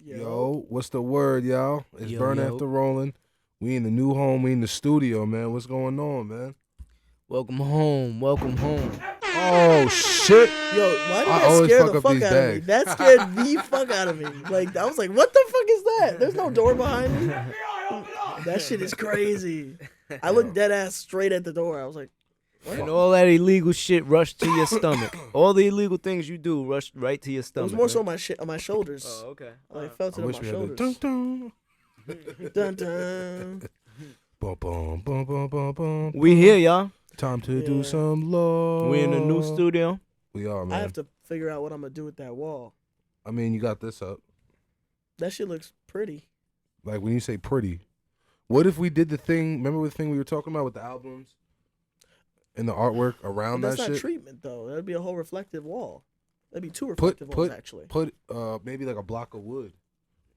Yo, what's the word, y'all? It's Burn yo. After Rolling. We in the new home. We in the studio, man. What's going on, man? Welcome home. Welcome home. Oh, shit. Yo, why did I that always scare fuck the up fuck these out of me? bags. That scared the fuck out of me. Like, I was like, what the fuck is that? There's no door behind me. That shit is crazy. I looked dead ass straight at the door. I was like, what? And all that illegal shit rushed to your stomach. All the illegal things you do rushed right to your It stomach. was more so man. on my shoulders. Oh, okay. I felt I it on wish my we had shoulders. the dun dun. Dun, dun. Bum, bum, bum, bum, bum, bum. We here, y'all. Time to Yeah. do some love. We in the new studio. We are, man. I have to figure out what I'm going to do with that wall. I mean, you got this up. That shit looks pretty. Like, when you say pretty, what if we did the thing, remember the thing we were talking about with the albums? And the artwork around But that's that not shit? treatment, though. That'd be a whole reflective wall. That'd be two reflective walls, actually. Put maybe like a block of wood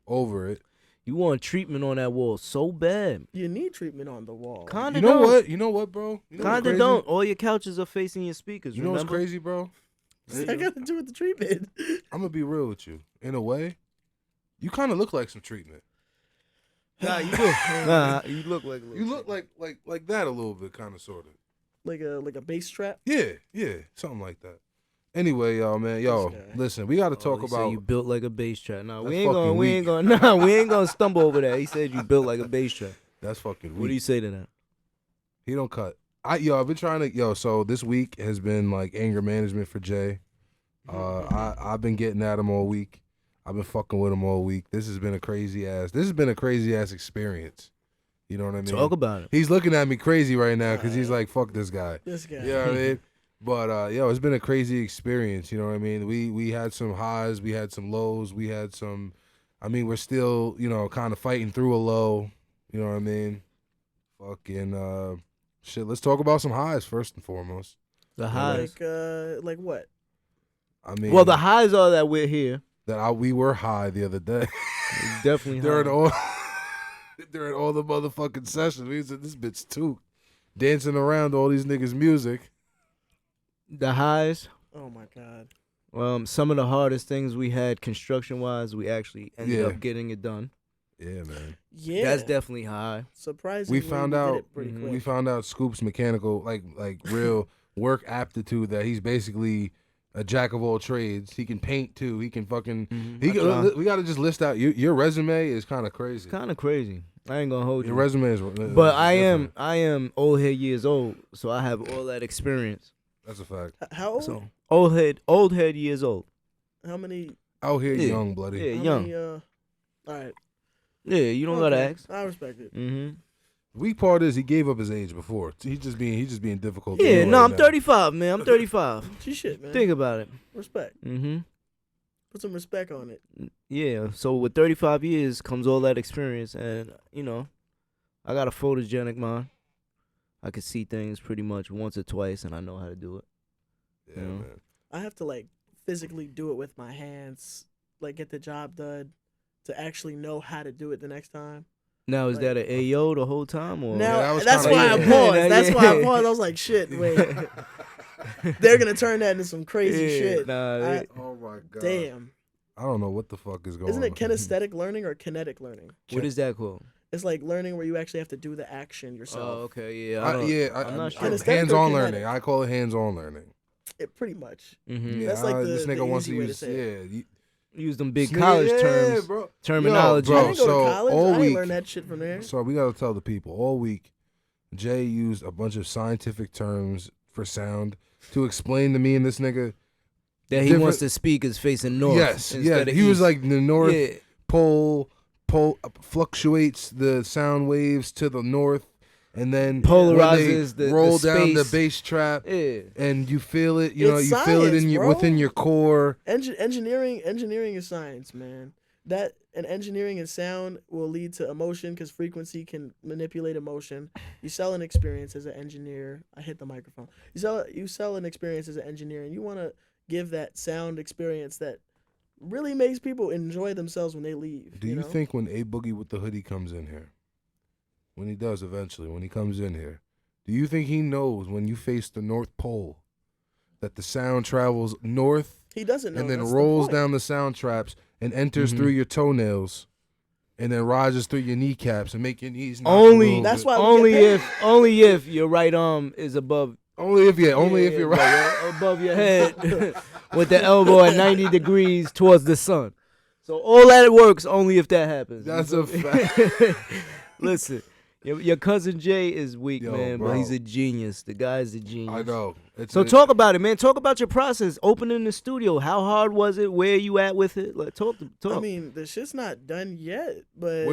over it. You want treatment on that wall so bad. You need treatment on the wall. Kinda You know don't. what? You know what, bro? You know what's Kinda crazy? don't. All your couches are facing your speakers. You know what's remember? crazy, bro? What's that got to do with the treatment? I'm gonna be real with you. In a way, you kind of look like some treatment. Nah, you do. Nah, you look like a little You look like that a little bit, kind of, sort of. like a bass trap? Yeah, something like that. Anyway, y'all, man, yo, This guy. listen, we got to talk He said about. you built like a bass track. Nah, That's we ain't fucking we ain't gonna stumble over that. He said you built like a bass track. That's fucking weak. What do you say to that? He don't cut. I've been trying to. So this week has been like anger management for Jay. I've been getting at him all week. I've been fucking with him all week. This has been a crazy ass experience. You know what I mean? Talk about it. He's looking at me crazy right now because he's like, "Fuck this guy." This guy. You know what I mean? But it's been a crazy experience. You know what I mean? We had some highs, we had some lows, we had some. I mean, we're still kind of fighting through a low. You know what I mean? Fucking shit. Let's talk about some highs first and foremost. The highs. Like what? I mean, Well, the highs are that we're here. we were high the other day Definitely during high. all during all the motherfucking sessions. We said this bitch too dancing around all these niggas' music. The highs. Oh my god. Some of the hardest things we had construction-wise, we actually ended Yeah. up getting it done. Yeah, man. Yeah. That's definitely high. surprisingly. We found did out. it pretty quick. We found out Scoop's mechanical, like real work aptitude. That he's basically a jack of all trades. He can paint too. He can fucking. We got to just list out your resume is kind of crazy. It's kind of crazy. I ain't gonna hold Your you. resume is. But different. I am old head years old, so I have all that experience. That's a fact. How old? So old head years old. How many? Out here, Yeah. young bloody. Yeah, How young. Many, all right. Yeah, you don't gotta ask. I respect it. Mm-hmm. Weak part is he gave up his age before. He's just being difficult. to Yeah, do no, right I'm now. 35, man. I'm 35. She shit, man. Think about it. Respect. Mm-hmm. Put some respect on it. Yeah. So with 35 years comes all that experience, and I got a photogenic mind. I can see things pretty much once or twice, and I know how to do it. Yeah, You know? man. I have to like physically do it with my hands, like get the job done, to actually know how to do it the next time. Now is Like- that an AO the whole time, or Now that was that's kinda- why I Yeah. paused. Yeah, That's yeah. why I paused. I was like, shit, wait. They're gonna turn that into some crazy Yeah, shit. Nah, Oh my god. Damn. I don't know what the fuck is going Isn't on. it kinesthetic learning or kinetic learning? what is that called? It's like learning where you actually have to do the action yourself. Oh, okay, yeah. Kinesthetic I'm not or sure. hands-on kinetic? learning. I call it hands-on learning. It pretty much. Mm-hmm. Yeah, That's like this the nigga wants to easy way to use. say it. Yeah, Use them big Yeah, college yeah, terms, bro. terminology. Yo, I bro, didn't go so to college. all I didn't week- learn that shit from there. So we gotta tell the people all week. Jay used a bunch of scientific terms for sound to explain to me and this nigga. That he different- wants the speakers facing north. Yes, instead yeah. of He was east. like the North Yeah. Pole fluctuates the sound waves to the north, and then Polarizes when they the roll down the space. bass trap, Yeah. and you feel it. You know, It's you feel it in science, your bro. within your core. Engineering is science, man. That and engineering and sound will lead to emotion because frequency can manipulate emotion. You sell an experience as an engineer. I hit the microphone. You sell an experience as an engineer, and you want to give that sound experience that really makes people enjoy themselves when they leave. Do you know? think when A Boogie with the hoodie comes in here, when he does eventually, when he comes in here, do you think he knows when you face the North Pole that the sound travels north he doesn't know? and then That's the rolls point. down the sound traps and enters Mhm. through your toenails, and then rises through your kneecaps and make your knees knock a Only little That's bit. why we only get paid. only if your right arm is above. Only if you're right. yeah, above your head, with the elbow at 90 degrees towards the sun. So all that works only if that happens. That's You a feel me? Listen, your cousin Jay is weak, Yo, man, but bro. he's a genius. The guy's a genius. I know. So talk about it, man. Talk about your process opening the studio. How hard was it? Where you at with it? Like, talk. I mean, the shit's not done yet, but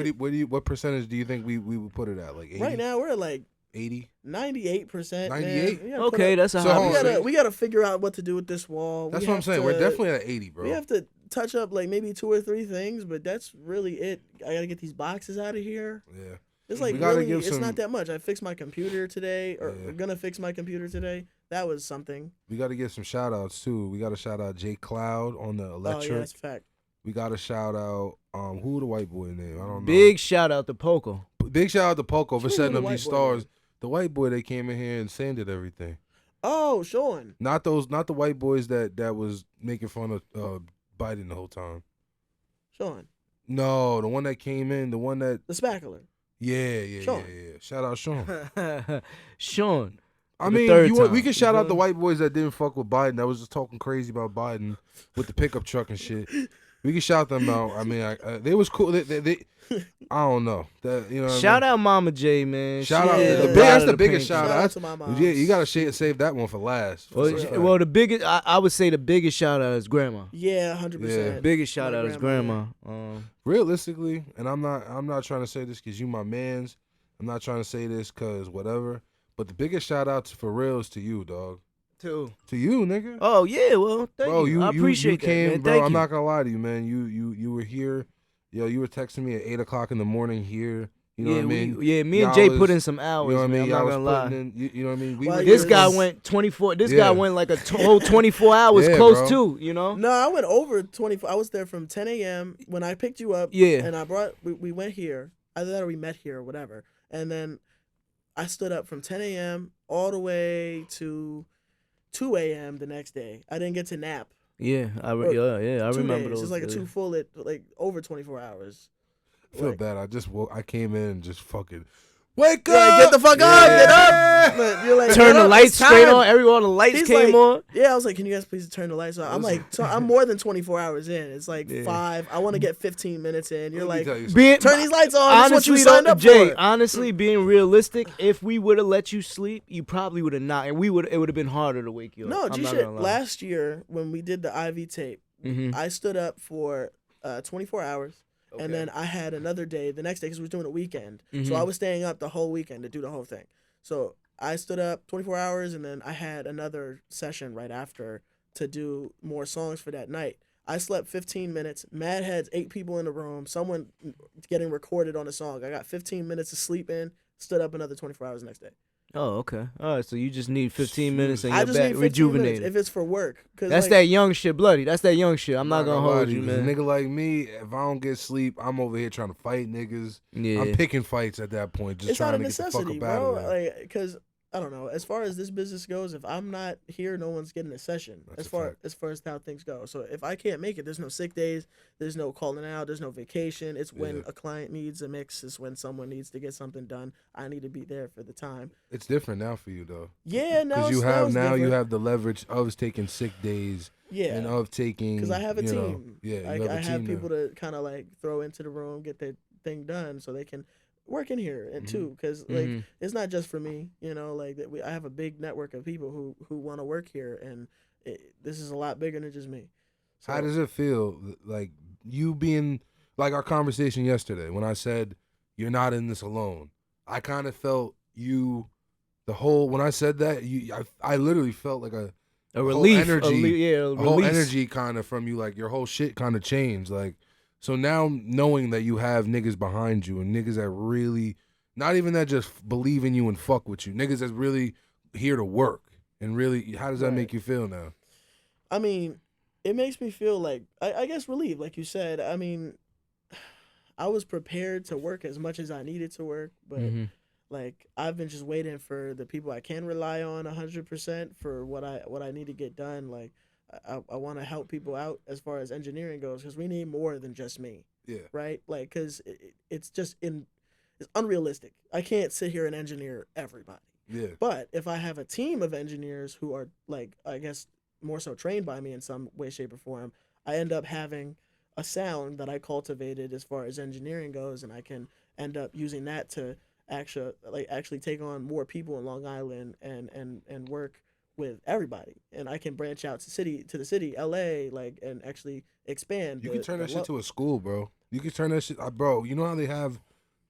What percentage do you think we would put it at? Like 80? right now we're at like 80? 98%. 98? Okay, that's a So high. hold on, We gotta figure out what to do with this wall. That's We what I'm have saying. We're to- definitely at 80, bro. We have to touch up like maybe 2 or 3 things, but that's really it. I gotta get these boxes out of here. Yeah. It's like We gotta really, give it's some- not that much. I fixed my computer today, or Yeah. we're gonna fix my computer today. That was something. We got to give some shout outs too. We got to shout out Jay Cloud on the Oh electric. yeah, that's a fact. We got to shout out who the white boy name? I don't know. Big shout out to Poco. Big shout out to Poco for Who setting the up white these boy stars. name? The white boy that came in here and sanded everything. Oh, Sean. Not the white boys that was making fun of Biden the whole time. Sean. No, the one that came in, the one that The spackler. yeah. Sean. Shout out Sean. Sean. I The mean, third we time, can you shout out feel the me? white boys that didn't fuck with Biden. That was just talking crazy about Biden with the pickup truck and shit. We can shout them out. I mean, they was cool. They I don't know. That, you know. Shout out Mama J, man. Shout She out. did a the- lot That's of the biggest painting. shout Shout out. out to my mom. Yeah, you gotta save that one for last. Well, For sure. well, the biggest, I would say the biggest shout out is Grandma. Yeah, 100%. Biggest shout My out is grandma, Grandma. Realistically, and I'm not trying to say this because you my mans. I'm not trying to say this because whatever. But the biggest shout out for real is to you, dog. Too. To you, nigga. Oh yeah, well, thank Bro, you. I appreciate you came, that, man. bro. Thank I'm you. not gonna lie to you, man. You were here. Yo, you were texting me at 8:00 in the morning here. You know yeah, what I mean? me and Y'all Jay was- put in some hours, You know what I man. mean? I'm Y'all not was gonna lie. putting in. You know what I mean? Well, This Yeah, guy it's- went 24. This Yeah. guy went like a whole 24 hours Yeah, close bro. too. You know? No, I went over 24. I was there from 10 a.m. when I picked you up. Yeah. And we went here. Either that or we met here or whatever. And then I stood up from 10 a.m. all the way to 2 a.m. the next day. I didn't get to nap. Yeah, I 2 remember days. those. It's like a days. 2 full, like over 24 hours. I feel Like- bad. I came in and just fucking wake Yeah, up. get the fuck up, get Yeah. up. But you're like, Turn "Get the up, lights it's straight time." on. Everyone, the lights He's came like- on. Yeah, I was like, can you guys please turn the lights on? I'm like, so I'm more than 24 hours in. It's like Yeah. 5. I want to get 15 minutes in. You're Let me like, tell you Being, turn these lights on. That's what honestly, you signed though, up Jay, for. honestly, being realistic, if we would have let you sleep, you probably would have not, and it would have been harder to wake you No, up. G shit. Last year when we did the IV tape, Mm-hmm. I stood up for 24 hours. And then I had another day the next day because we was doing a weekend. So Mhm. I was staying up the whole weekend to do the whole thing. So I stood up 24 hours and then I had another session right after to do more songs for that night. I slept 15 minutes. Mad heads, 8 people in the room. Someone getting recorded on a song. I got 15 minutes to sleep in. Stood up another 24 hours the next day. Oh, okay. All right, so you just need 15 minutes and I you're just back need 15 minutes rejuvenated. if it's for work. Cause That's like, that young shit, bloody. That's that young shit. I'm not gonna lie hold to you, 'cause man. A nigga like me, if I don't get sleep, I'm over here trying to fight niggas. Yeah. I'm picking fights at that point, just it's not trying a to get the necessity, fuck up out bro. of there. Like, because I don't know. As far as this business goes, if I'm not here, no one's getting a session. That's a fact. As far as how things go. So if I can't make it, there's no sick days. There's no calling out. There's no vacation. It's when Yeah. a client needs a mix. It's when someone needs to get something done. I need to be there for the time. It's different now for you though, Yeah, now because you it's- have it's now you different. have the leverage of taking sick days and Yeah, of taking because I have a you know, team. yeah, you I have team people now. to kind of like throw into the room, get their thing done, so they can work in here and Mhm. too. Because like Mhm. it's not just for me, you know. Like that, I have a big network of people who want to work here, and this is a lot bigger than just me. So, How does it feel, like you being like our conversation yesterday when I said you're not in this alone? I kind of felt you, the whole when I said that I literally felt like a A whole relief. energy, a a whole release. energy kind of from you, like your whole shit kind of changed. Like, so now knowing that you have niggas behind you and niggas that really, not even that just believe in you and fuck with you, niggas that's really here to work and really, how does that Right. make you feel now? I mean, it makes me feel like I guess relieved, like you said. I mean, I was prepared to work as much as I needed to work, but Mhm. like I've been just waiting for the people I can rely on 100% for what I need to get done. Like I want to help people out as far as engineering goes, because we need more than just me, Yeah. right? Like, because it's it's unrealistic. I can't sit here and engineer everybody. Yeah. But if I have a team of engineers who are, like, I guess more so trained by me in some way, shape, or form, I end up having a sound that I cultivated as far as engineering goes, and I can end up using that to actually take on more people in Long Island and work with everybody, and I can branch out to the city, LA, like, and actually expand. You can turn that shit to a school, bro. You can turn that shit, bro. You know how they have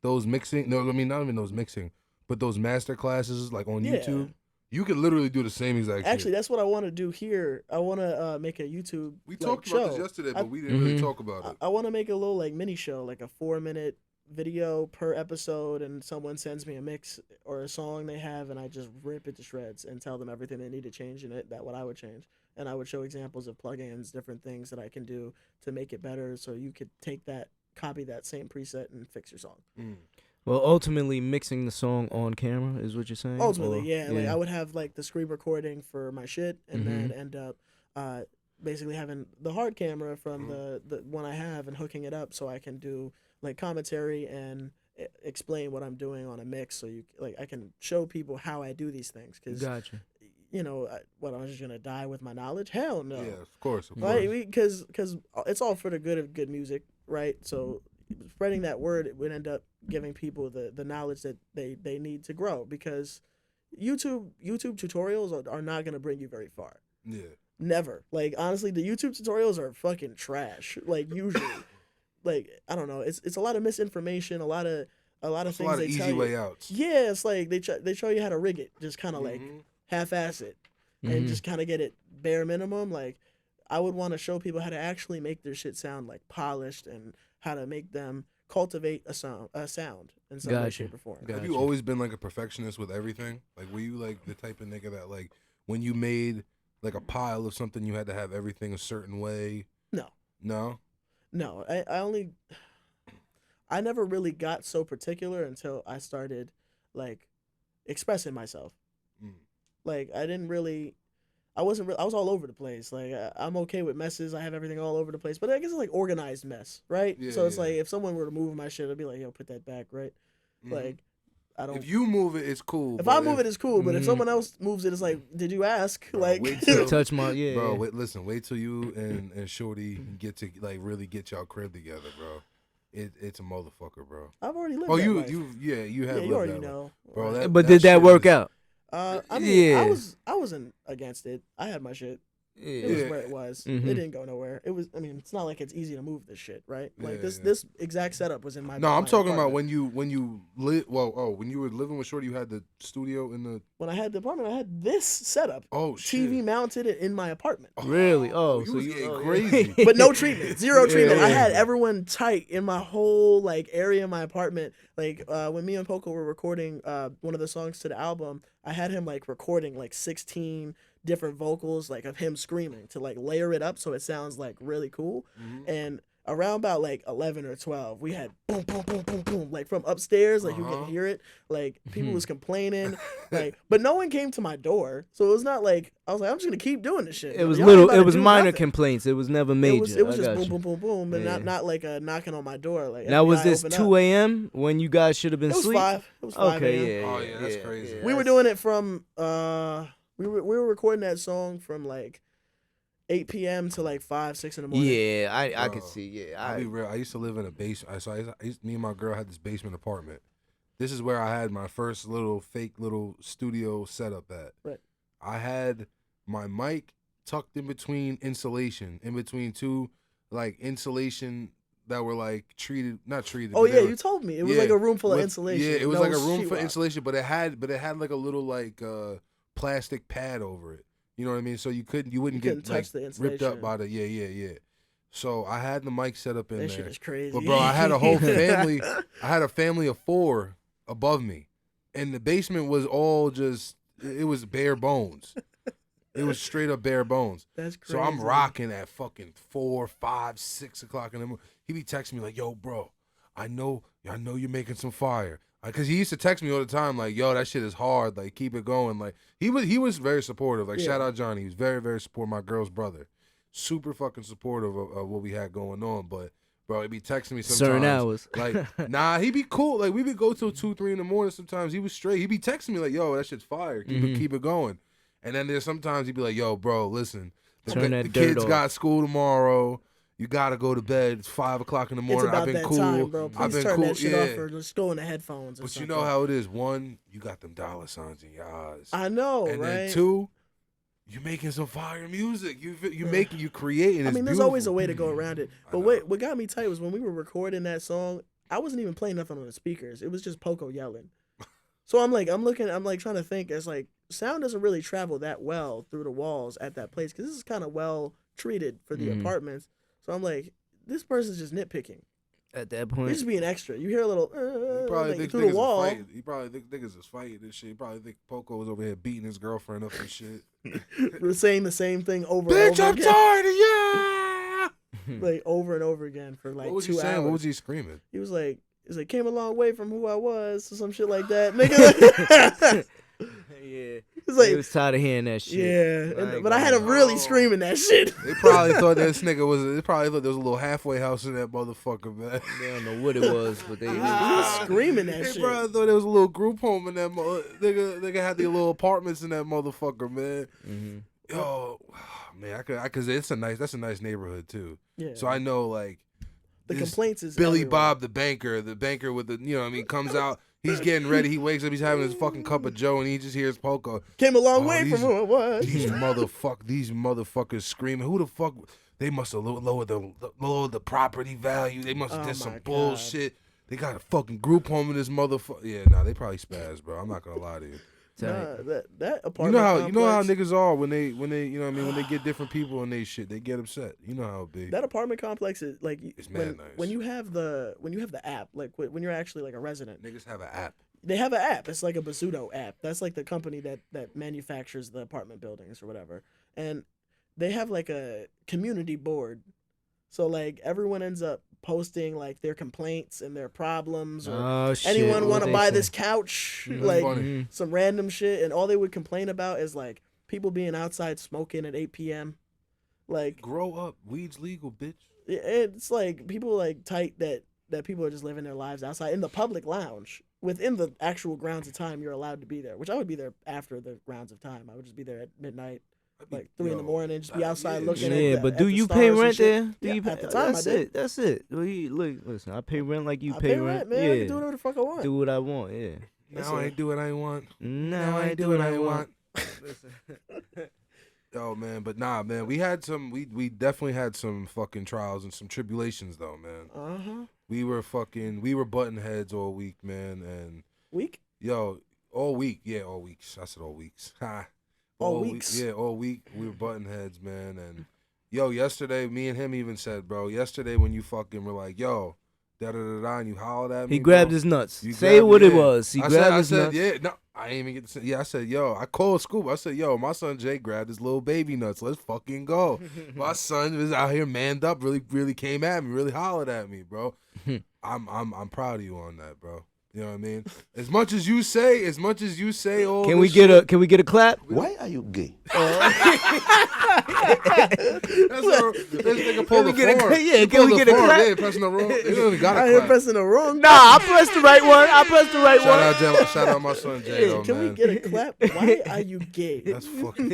those mixing? No, I mean not even those mixing, but those master classes like on Yeah. YouTube. You could literally do the same exact Actually, shit. that's what I want to do here. I want to make a YouTube. We like, talked show. about this yesterday, but we didn't really talk about it. I want to make a little like mini show, like a 4-minute video per episode, and someone sends me a mix or a song they have, and I just rip it to shreds and tell them everything they need to change in it, that what I would change, and I would show examples of plugins, different things that I can do to make it better, so you could take that, copy that same preset, and fix your song. Well, ultimately, mixing the song on camera is what you're saying. Ultimately, Or- yeah. Like, I would have like the screen recording for my shit, and then Mhm. end up basically having the hard camera from the one I have and hooking it up so I can do like commentary and explain what I'm doing on a mix. So I can show people how I do these things, because Gotcha. you know, what, I was just gonna die with my knowledge? Hell no. Yeah, of course. Right? Because it's all for the good of good music, right? So spreading that word, it would end up giving people the knowledge that they need to grow, because YouTube tutorials are not gonna bring you very far. Yeah. Never. Like, honestly, the YouTube tutorials are fucking trash. Like, usually. Like, I don't know. It's a lot of misinformation, a lot of It's a things lot of they easy tell you. way outs. Yeah, it's like they show you how to rig it, just kind of like Mhm. half-ass it, Mhm. and just kind of get it bare minimum. Like, I would want to show people how to actually make their shit sound like polished, and how to make them cultivate a sound in some way, Gotcha. shape, or form. Gotcha. Have you always been like a perfectionist with everything? Like, were you like the type of nigga that like when you made like a pile of something, you had to have everything a certain way? No. No. No, I never really got so particular until I started like expressing myself. Mm. Like, I was all over the place. Like, I'm okay with messes. I have everything all over the place, but I guess it's like organized mess, right? Yeah, So it's yeah. like if someone were to move my shit, I'd be like, yo, put that back, right? Mhm. Like, I don't. If you move it, it's cool. If but I move it, it's cool. But if Mhm. someone else moves it, it's like, did you ask? Bro, Like, wait till- Touch my bro, yeah. listen, wait till you and Shorty get to like really get y'all crib together, bro. It's a motherfucker, bro. I've already lived. Oh, that you life. you yeah, you have Yeah, you lived already that life. know, Bro, right? But did that shit work is- out? I mean, Yeah. I wasn't against it. I had my shit. It was Yeah. where it was. Mhm. It didn't go nowhere. It was. I mean, it's not like it's easy to move this shit, right? Like Yeah, this yeah. this exact setup was in my. No, I'm my talking about apartment. when you live. Well, when you were living with Shorty, you had the studio in the. When I had the apartment, I had this setup. Oh shit. TV mounted in my apartment. Really? Oh, you so was you getting oh, yeah. crazy. But no treatment, zero Yeah, treatment. I yeah. had everyone tight in my whole like area in my apartment. Like when me and Poco were recording one of the songs to the album, I had him like recording like 16 different vocals like of him screaming to like layer it up so it sounds like really cool. Mhm. And around about like 11 or 12, we had boom boom boom boom boom like from upstairs, like you Uh-huh. can hear it. Like people Mhm. was complaining, like, but no one came to my door, so it was not like I was like, I'm just gonna keep doing this shit. It was Y'all ain't little. about It to was do minor nothing. complaints. It was never major. It was I just got boom, you. boom, boom, boom, but Yeah. not like a knocking on my door. Like Now was FBI, this open 2 up. a.m. when you guys should have been It was asleep? 5. It was 5 Okay, a.m. yeah. Oh, yeah, that's crazy. We were doing it from we were recording that song from like 8 p.m. to like 5, 6 in the morning. Yeah, I could Bro, see. Yeah, I'll be real. I used to live in a basement. So me and my girl had this basement apartment. This is where I had my first fake little studio setup at. Right. I had my mic tucked in between insulation, in between two like insulation that were like not treated. Oh but they yeah, were- you told me it was yeah, like a room full of with- insulation. Yeah, it was No like a room for sheetrock. insulation, but it had like a little like plastic pad over it. You know what I mean? So you wouldn't You get couldn't like touch the ripped up insulation. by the yeah. So I had the mic set up in That there. shit is crazy. But bro, I had a whole family. I had a family of 4 above me, and the basement was all just. It was bare bones. It was straight up bare bones. That's crazy. So I'm rocking at fucking 4, 5, 6 o'clock in the morning. He be texting me like, "Yo, bro, I know you're making some fire. Cause he used to text me all the time, like, yo, that shit is hard. Like, keep it going. Like, he was very supportive. Like, shout out Johnny. He was very, very supportive. My girl's brother. Super fucking supportive of what we had going on. But, bro, he'd be texting me sometimes. Certain hours. Like, nah, he'd be cool. Like, we would go till 2, 3 in the morning sometimes. He was straight. He'd be texting me like, yo, that shit's fire. Keep it going. And then there's sometimes he'd be like, yo, bro, listen. The kids got school tomorrow. You gotta go to bed. It's 5 o'clock in the morning. It's about I've been that cool. time, bro. Please I've been turn cool. that shit off or just go in the headphones. Or But something. you know how it is. One, you got them dollar signs in your eyes. I know, and right? then two, you're making some fire music. You creating. I mean, there's always a way to go around it. But what got me tight was when we were recording that song. I wasn't even playing nothing on the speakers. It was just Poco yelling. So I'm trying to think. It's like sound doesn't really travel that well through the walls at that place because this is kind of well treated for the apartments. So I'm like, this person's just nitpicking. At that point, He's just being extra. You hear a little he probably think through the wall. He probably think niggas is fighting and shit. He probably think Poco was over here beating his girlfriend up and shit. We're saying the same thing over Bitch, and over I'm again. tired of ya. Like over and over again for like 2 hours. What was he saying? What was he screaming? He was like, came a long way from who I was or some shit like that. Nigga. yeah. It's like, he was tired of hearing that shit. Yeah, but I had him really screaming that shit. They probably thought this nigga was. They probably thought there was a little halfway house in that motherfucker, man. They don't know what it was, but they screaming that They shit. probably thought there was a little group home in that nigga had the little apartments in that motherfucker, man. Yo, man, cause that's a nice neighborhood too. Yeah. So I know like the complaints is Billy everywhere. Bob the banker with the comes out. He's getting ready. He wakes up. He's having his fucking cup of Joe, and he just hears Poco. Came a long way from who I was. These motherfuckers screaming. Who the fuck? They must have lowered the property value. They must have did some bullshit. They got a fucking group home in this motherfucker. Yeah, nah, they probably spazzed, bro. I'm not gonna lie to you. Nah, that apartment. You know how niggas are when they when they get different people and they shit, they get upset. You know how it be. That apartment complex is like It's mad nice. when you have the app, like when you're actually like a resident. Niggas have an app. They have an app. It's like a Bazzuto app. That's like the company that manufactures the apartment buildings or whatever. And they have like a community board. So like everyone ends up posting like their complaints and their problems or anyone want to buy this couch, like some random shit, and all they would complain about is like people being outside smoking at 8 p.m. Like grow up, weed's legal, bitch. It's like people like tight that people are just living their lives outside in the public lounge within the actual grounds of time you're allowed to be there, which I would be there after the grounds of time. I would just be there at midnight. Like 3 in the morning, just be outside looking at. Yeah, but do you pay rent there? Do you at the time? That's I did. it. That's it. Look, listen. I pay rent like you I pay rent. man. Yeah. I can do whatever the fuck I want. Do what I want. Yeah. Now I do what I want. Now I do what I want. Yo, man, but nah, man, we definitely had some fucking trials and some tribulations though, man. We were button heads all week, man, and all week, yeah, all weeks. I said all weeks. All weeks. Yeah, all week we were button heads, man, and yesterday, me and him even said, bro, yesterday when you fucking were like, yo, da da da da, and you hollered at me. He grabbed his nuts. Say what it was. He grabbed his nuts. Yeah, no, I ain't even get to say. Yeah, I said, yo, I called Scoop. I said, yo, my son Jay grabbed his little baby nuts. Let's fucking go. My son was out here manned up, really came at me, really hollered at me, bro. I'm proud of you on that, bro. You know what I mean? As much as you say all Can we get a clap? Why are you gay? This nigga pulled the form. Can we get a clap? Yeah, pressing the wrong. They don't even got I a ain't clap. pressing the wrong. Nah, I pressed the right one. Shout out my son Jay, though, Can man. we get a clap? Why are you gay? That's fucking.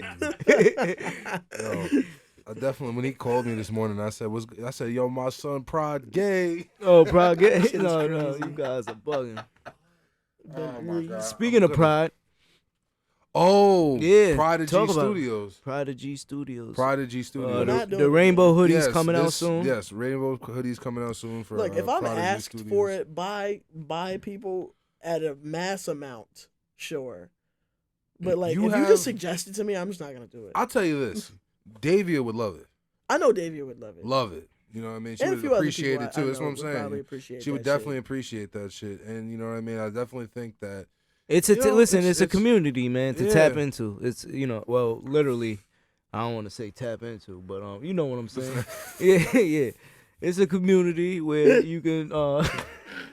Yo, I definitely when he called me this morning, I said, yo, my son Prxd gay. Oh, Pride gay? No, you guys are bugging. Oh my God. Speaking of Pride. Oh, Yeah, Prxd talk about it. Studios. Prodigy Studios. Prodigy Studios. The rainbow hoodies Yes, coming out soon. Yes, rainbow hoodies coming out soon for. Look, if I'm Prodigy asked Studios. for it by people at a mass amount, sure. But like, if you just suggest it to me, I'm just not gonna do it. I'll tell you this, Davia would love it. I know Davia would love it. Love it. You know what I mean? She And a would few other appreciate people it too. I That's what know I'm would probably saying. appreciate She would that definitely shit. appreciate that shit. And you know what I mean? I definitely think that It's it's a community, man, to tap into. It's well, literally, I don't want to say tap into, but you know what I'm saying. yeah. It's a community where you can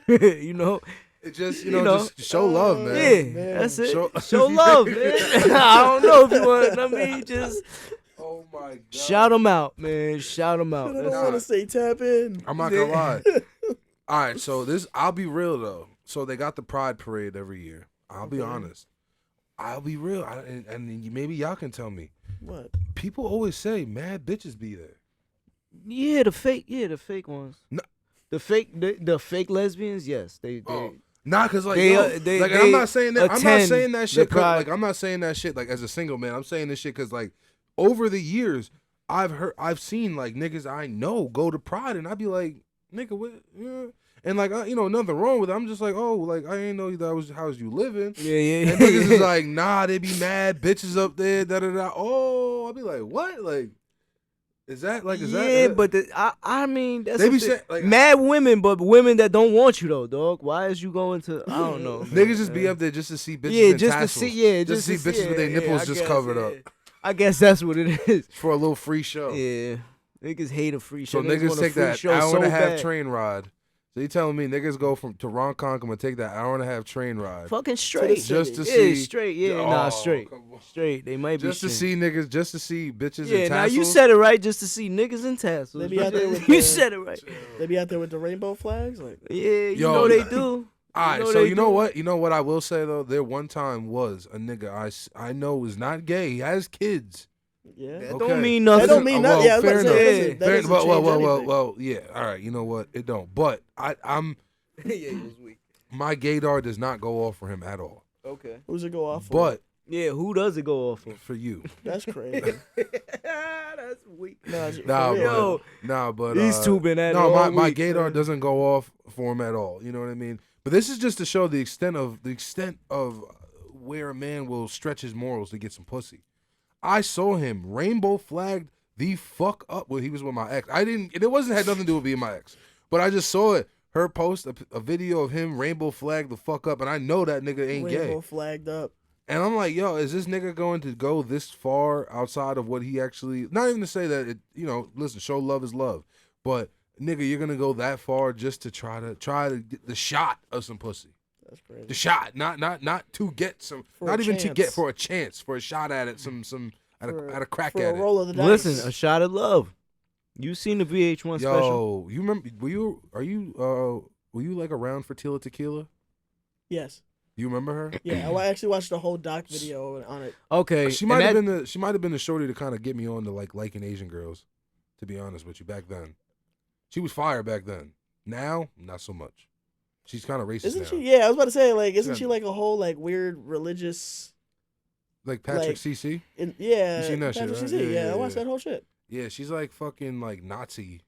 you know. It just, You know. just show love, man. Yeah, man. that's it. Show- Show love, man. I don't know if you want. I mean, just Oh my god. shout them out, man. Shout them out. I don't That's want to say tap in. I'm not gonna lie. All right, so I'll be real though. So they got the Pride Parade every year. I'll be Okay. honest. I'll be real, and maybe y'all can tell me. What? People always say mad bitches be there. Yeah, the fake ones. No. The fake lesbians, yes, they. Nah, cause like, They, like they I'm not saying that. I'm not attend saying that the shit. Pride. Like I'm not saying that shit. Like as a single man, I'm saying this shit because like over the years, I've seen like niggas I know go to Pride, and I'd be like, nigga, what? Yeah. And like, nothing wrong with it. I'm just like, oh, like I ain't know that was how's you living. Yeah. And niggas is like, nah, they be mad bitches up there. Da da da. Oh, I'd be like, what? Like, is that like? Is yeah, that? but I mean, that's They the be thing. saying like, Mad women, but women that don't want you though, dog. Why is you going to? I don't know. niggas just be up there just to see bitches. Yeah, in just tassels. to see. Yeah, just to see bitches with their nipples I just guess, covered yeah. up I guess that's what it is. for a little free show. Yeah, niggas hate a free show. So niggas want a take free that show hour so and a half bad. train ride. So you telling me niggas go to Ronkonkoma and take that hour and a half train ride Fucking straight. just to Yeah, see straight. Yeah, Oh, nah, straight. come on. Straight. They might just be to straight. see niggas, just to see bitches Yeah, in now tassels. you said it right. Just to see niggas in tassels. They be out there with you the- said it right. They be out there with the rainbow flags, like. Yeah, you Yo, know they do. All right, know so they you know do. what? You know what I will say though. There one time was a nigga I know is not gay. He has kids. Yeah. That Okay. don't mean nothing. That don't mean nothing. Yeah, I was about to fair say, enough. that doesn't Well, change anything. well, yeah. All right, you know what? It don't. But I'm Yeah, he was weak. my gaydar does not go off for him at all. Okay. Who's it go off for? But Yeah, who does it go off of? for you, That's crazy. That's weak. Nah, for nah, real. Yo, but these two been at it no, all my week, gaydar man. doesn't go off for him at all. You know what I mean? But this is just to show the extent of where a man will stretch his morals to get some pussy. I saw him rainbow flagged the fuck up when he was with my ex. It had nothing to do with being my ex, but I just saw it. Her post a video of him rainbow flagged the fuck up, and I know that nigga ain't Rainbow gay. flagged up. And I'm like, yo, is this nigga going to go this far outside of what he actually? Not even to say that it, listen, show love is love, but nigga, you're gonna go that far just to try to get the shot of some pussy. That's crazy. The shot, not to get some, For not a even to get chance. for a chance, for a shot at it, at a crack for at a it. roll of the dice. Listen, a shot of love. You seen the VH1 special? Yo, you remember? Were you like around for Tila Tequila? Yes. You remember her? Yeah, I actually watched the whole doc video on it. Okay. She and might have that- been the shorty to kind of get me on to like liking Asian girls. To be honest with you, back then, she was fire back then. Now, not so much. She's kind of racist Isn't now. she? Yeah, I was about to say, like, isn't Yeah. she like a whole like weird religious? Like Patrick like- CC. Yeah, You seen that shit, Patrick right? CC, Yeah, I watched yeah. that whole shit. Yeah, she's like fucking like Nazi,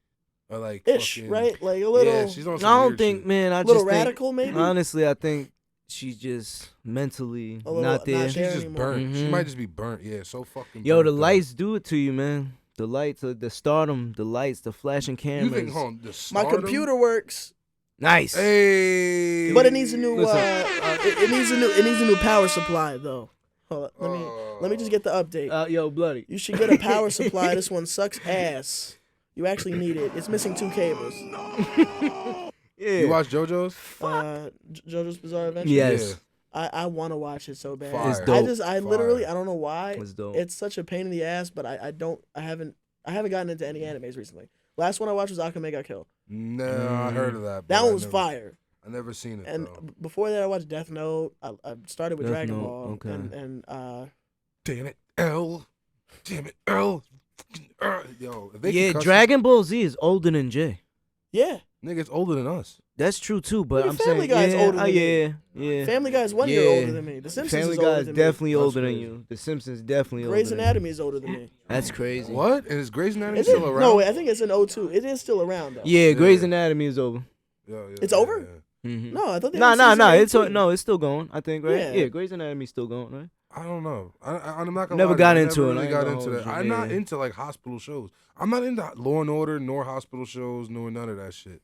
or like Ish, fucking, right? Like a little, Yeah, she's on I some don't weird think, shit. man. I little just think, radical, maybe. honestly, I think she's just mentally A little not there. not She's there just anymore. burnt. She Mhm. might just be burnt. Yeah, so fucking. Yo, burnt the out. lights do it to you, man. The lights, the stardom, the lights, the flashing You cameras. think, hold on, the My stardom? computer works, Nice. Hey, but it needs a new. Listen. It needs a new power supply though. Hold on, let me just get the update. Yo, bloody. You should get a power supply. This one sucks ass. You actually need it. It's missing 2 cables. Yeah. You watch JoJo's? JoJo's Bizarre Adventure. Yes. I want to watch it so bad. Fire. It's dope. I literally, Fire. I don't know why. It's dope. It's such a pain in the ass, but I haven't gotten into any animes recently. Last one I watched was Akame ga Kill. No, I heard of that. but That I one was never- fire. I never seen it And though. before that, I watched Death Note. I started with Death Dragon Note, Ball. okay. And Damn it, L. Damn it, L. Yo, if they Yeah, can cuss, Dragon Ball Z is older than Jay. yeah, nigga, it's older than us. That's true too, but Nigga, I'm Family saying Guy's yeah, older than me. yeah. Family Guy is 1 year Yeah. older than me. The Simpsons Family is Guy older is than definitely That's older than crazy. you. The Simpsons definitely me. older Grey's than Anatomy you. is older than me. That's crazy. What? And is Grey's Anatomy Is it? still around? No, I think it's in 02. It is still around though. Yeah, Yeah. Grey's Anatomy is over. Yeah, It's over? yeah. Mm-hmm. No, I thought they Nah, had nah, season nah. It's 18. it's still going. I think, right? Yeah. Yeah, Grey's Anatomy's still going, right? I don't know. I'm not gonna Never lie to got you. I into never it. I Really ain't got gonna into hold that. you, I'm not yeah. into like hospital shows. I'm not into Law and Order nor hospital shows nor none of that shit.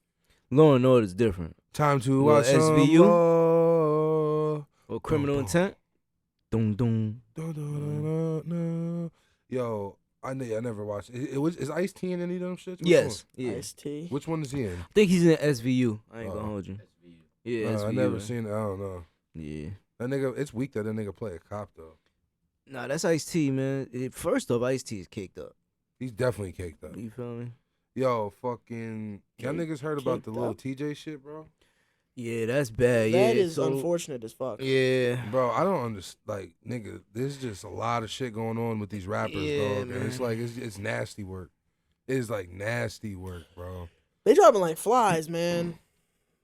Law and Order is different. Time to Little watch some SVU? law. Or Criminal boom. Intent. Dum dum. Da-da-da-da-da. Yo, I never watched it. Is Ice-T in any of them shits? Which Yes. Yeah. Ice-T. one? Which one is he in? I think he's in SVU. I ain't Oh. gonna hold you. Yeah, I SVU. never seen it. I don't know. Yeah. That nigga, it's weak that nigga play a cop though. Nah, that's Ice-T, man. First off, Ice-T is caked up. He's definitely caked up. You feel me? Yo, fucking, y'all Cake- niggas heard about the caked little up? TJ shit, bro? Yeah, that's bad. Yeah, That is so, unfortunate as fuck. Yeah. Bro, I don't understand. Like, nigga, there's just a lot of shit going on with these rappers, Yeah, dog. And it's man. like, it's nasty work. It's like nasty work, bro. They dropping like flies, man.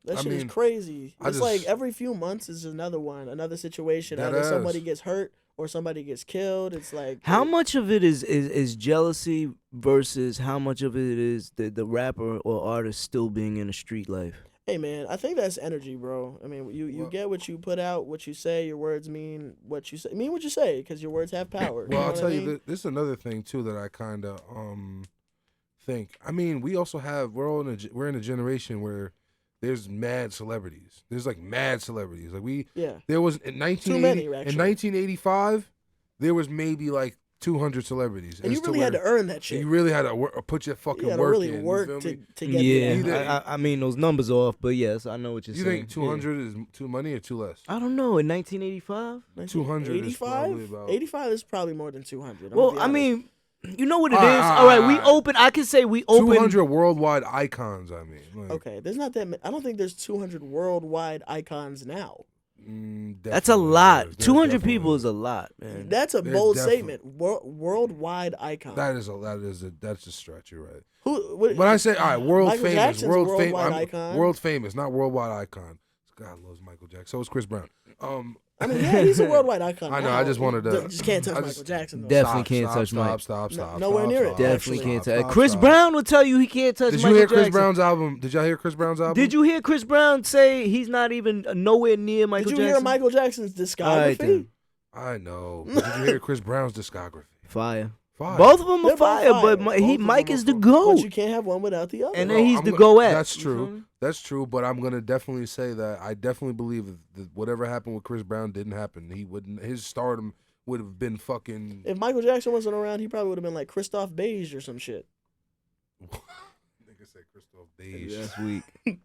That I shit mean, is crazy. I It's like just- every few months is another one, another situation. That Either ass. somebody gets hurt or somebody gets killed. It's like How much of it is jealousy versus how much of it is the rapper or artist still being in a street life? Hey man, I think that's energy, bro. I mean, you Well- get what you put out, what you say. Your words mean what you say. Mean what you say, because your words have power. Well, know I'll what I tell you, mean? this is another thing, too, that I kind of think. I mean, we also have, we're in a generation where there's mad celebrities. There's like mad celebrities. Like Yeah. there was in 1980, many, in actually. 1985, there was maybe like 200 celebrities. And you As to really had to where earn that shit. You really had to put your fucking You had to work really in. work you feel me? to get Yeah, there. I mean those numbers off, but yes, I know what you're You saying. think 200 is too money or too less? I don't know. In 1985. 200 is probably about- 85 is probably more than 200. Well, I mean, you know what it is. Alright, All right, we alright. open. I can say we open. 200 worldwide icons, I mean. Like, okay, there's not that many. I don't think there's 200 worldwide icons now. That's a definitely lot. is. There 200 definitely people is. is a lot, man. That's a There's bold definitely- statement. Worldwide icon. That's a stretch. You're right. Who? What, When I say all right, world Michael famous, Jackson's a world worldwide famous, icon. world famous, not worldwide icon. God loves Michael Jackson. So is Chris Brown. I mean, yeah, he's a worldwide icon. I know, now. I just wanted to- Just can't touch I Michael just- Jackson. Though. Definitely can't touch stop, Mike. Stop. Nowhere near it. Definitely Actually. can't touch. Stop, Chris stop. Brown will tell you he can't touch Did you Michael hear Chris Jackson. Brown's album? Did y'all hear Chris Brown's album? Did you hear Chris Brown say he's not even nowhere near Michael Did you Jackson? hear Michael Jackson's All right, discography? then. I know. But did you hear Chris Brown's discography? Fire. Fire. Both of them They're are both fire, fire. but Both of Mike them is are the fire. GOAT. But you can't have one without the other. And No, then he's I'm the go- go at. That's You feel true. me? That's true. But I'm gonna definitely say that I definitely believe that whatever happened with Chris Brown didn't happen. He wouldn't. His stardom would have been fucking. If Michael Jackson wasn't around, he probably would have been like Christophe Beige or some shit. Nigga said Christophe Beige. That's weak.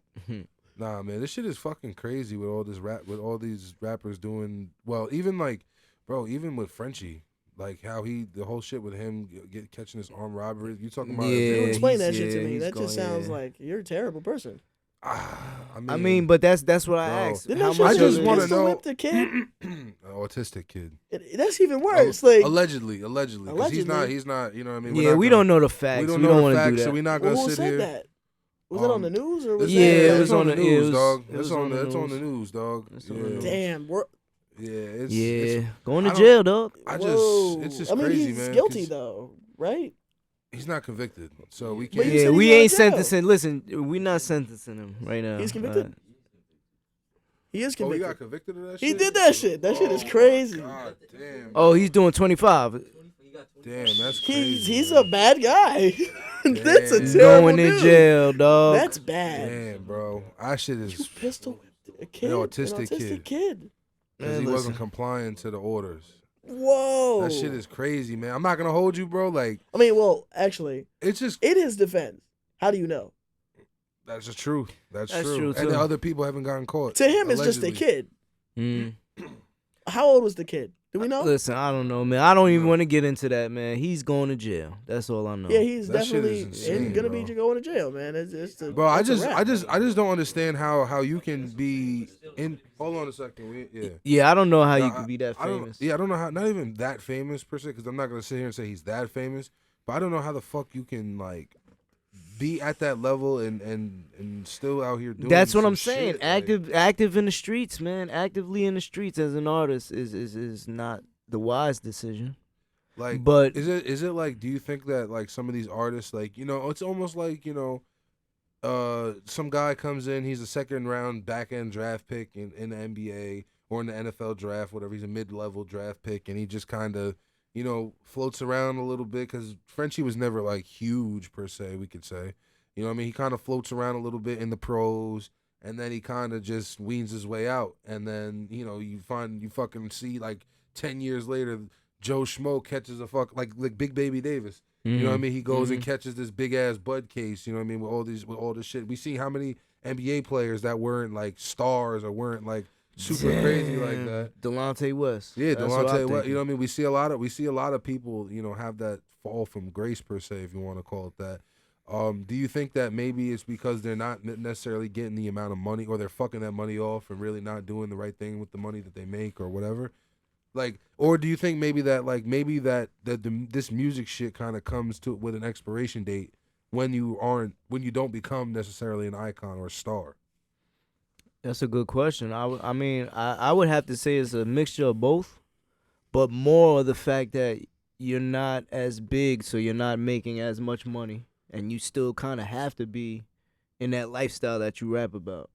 Nah, man, this shit is fucking crazy with all this with all these rappers doing well. Even like, bro, even with Frenchie, like how the whole shit with him catching his armed robbery. You talking about? Yeah. You explain that he's- shit to yeah, me. he's That just going- sounds yeah. like you're a terrible person. I mean, but that's what I Bro. asked. Didn't How that shit much I of just it wanna is- pistol know- whip the kid? autistic kid. That's even worse. Like, allegedly, because he's Allegedly. not. You know what I mean? Yeah, we don't know the facts. We We don't don't, know the want to do facts, that. so we're not well, gonna who sit said here. that? Was it on the news or was Yeah, that? it was on the news, it was- dog. it was It's on the it's on the news. news, dog. It's on Yeah. the news. Damn. Yeah, it's Yeah, going to I don't- jail, dog. Whoa. It's just I mean, crazy, he's man. guilty 'cause though, right? He's not convicted, so we But can't. you Yeah, said we he's going ain't to jail. sentencing. Listen, we're not sentencing him right now. He's convicted? He is Oh, he convicted. got convicted of that He shit? did that shit. That shit is Oh, my crazy. God damn. Oh, he's doing 25. Damn, that's crazy. He's man. a bad guy. That's a Damn. terrible Going in dude. jail, dog. That's bad. Damn, bro. That shit You is pistol a kid, An an autistic autistic kid. kid. because Man, he wasn't listen. complying to the orders. Whoa. That shit is crazy, man. I'm not gonna hold you, bro. Like, I mean, well, actually, it's just in his defense, how do you know? that's the truth. That's That's true. true, And the too. other people haven't gotten caught. To him, it's just a allegedly. kid. Mm. How old was the kid? Do we know? Listen, I don't know, man. I don't even want to get into that, man. He's going to jail. That's all I know. Yeah, he's That shit definitely is insane, gonna bro. be going to jail, man. Bro, I it's a just wrap. don't understand how you can be in. Hold on a second. Yeah. Yeah, I don't know how you No, could be that I don't- famous. I don't know how. Not even that famous per se, because I'm not gonna sit here and say he's that famous. But I don't know how the fuck you can like be at that level and still out here doing. That's what some I'm saying. shit, like- Active in the streets, man. Actively in the streets as an artist is not the wise decision. Like, But is it like? Do you think that like some of these artists, like it's almost like some guy comes in, he's a second round back end draft pick in the NBA or in the NFL draft, whatever. He's a mid level draft pick, and he just kind of floats around a little bit because Frenchie was never like huge per se. We could say, what I mean, he kind of floats around a little bit in the pros, and then he kind of just weans his way out, and then you fucking see like 10 years later. Joe Schmo catches a like Big Baby Davis. You know what I mean? He goes and catches this big ass bud case. You know what I mean? With all this shit, we see how many NBA players that weren't like stars or weren't like super crazy like that. Delonte West. Yeah, That's what I'm Delonte. You thinking. know what I mean? We see a lot of people, you know, have that fall from grace per se, if you want to call it that. Do you think that maybe it's because they're not necessarily getting the amount of money, or they're fucking that money off and really not doing the right thing with the money that they make, or whatever? Like, or do you think maybe that this music shit kind of comes to with an expiration date when you don't become necessarily an icon or a star? That's a good question. I mean, I would have to say it's a mixture of both, but more of the fact that you're not as big, so you're not making as much money, and you still kind of have to be in that lifestyle that you rap about.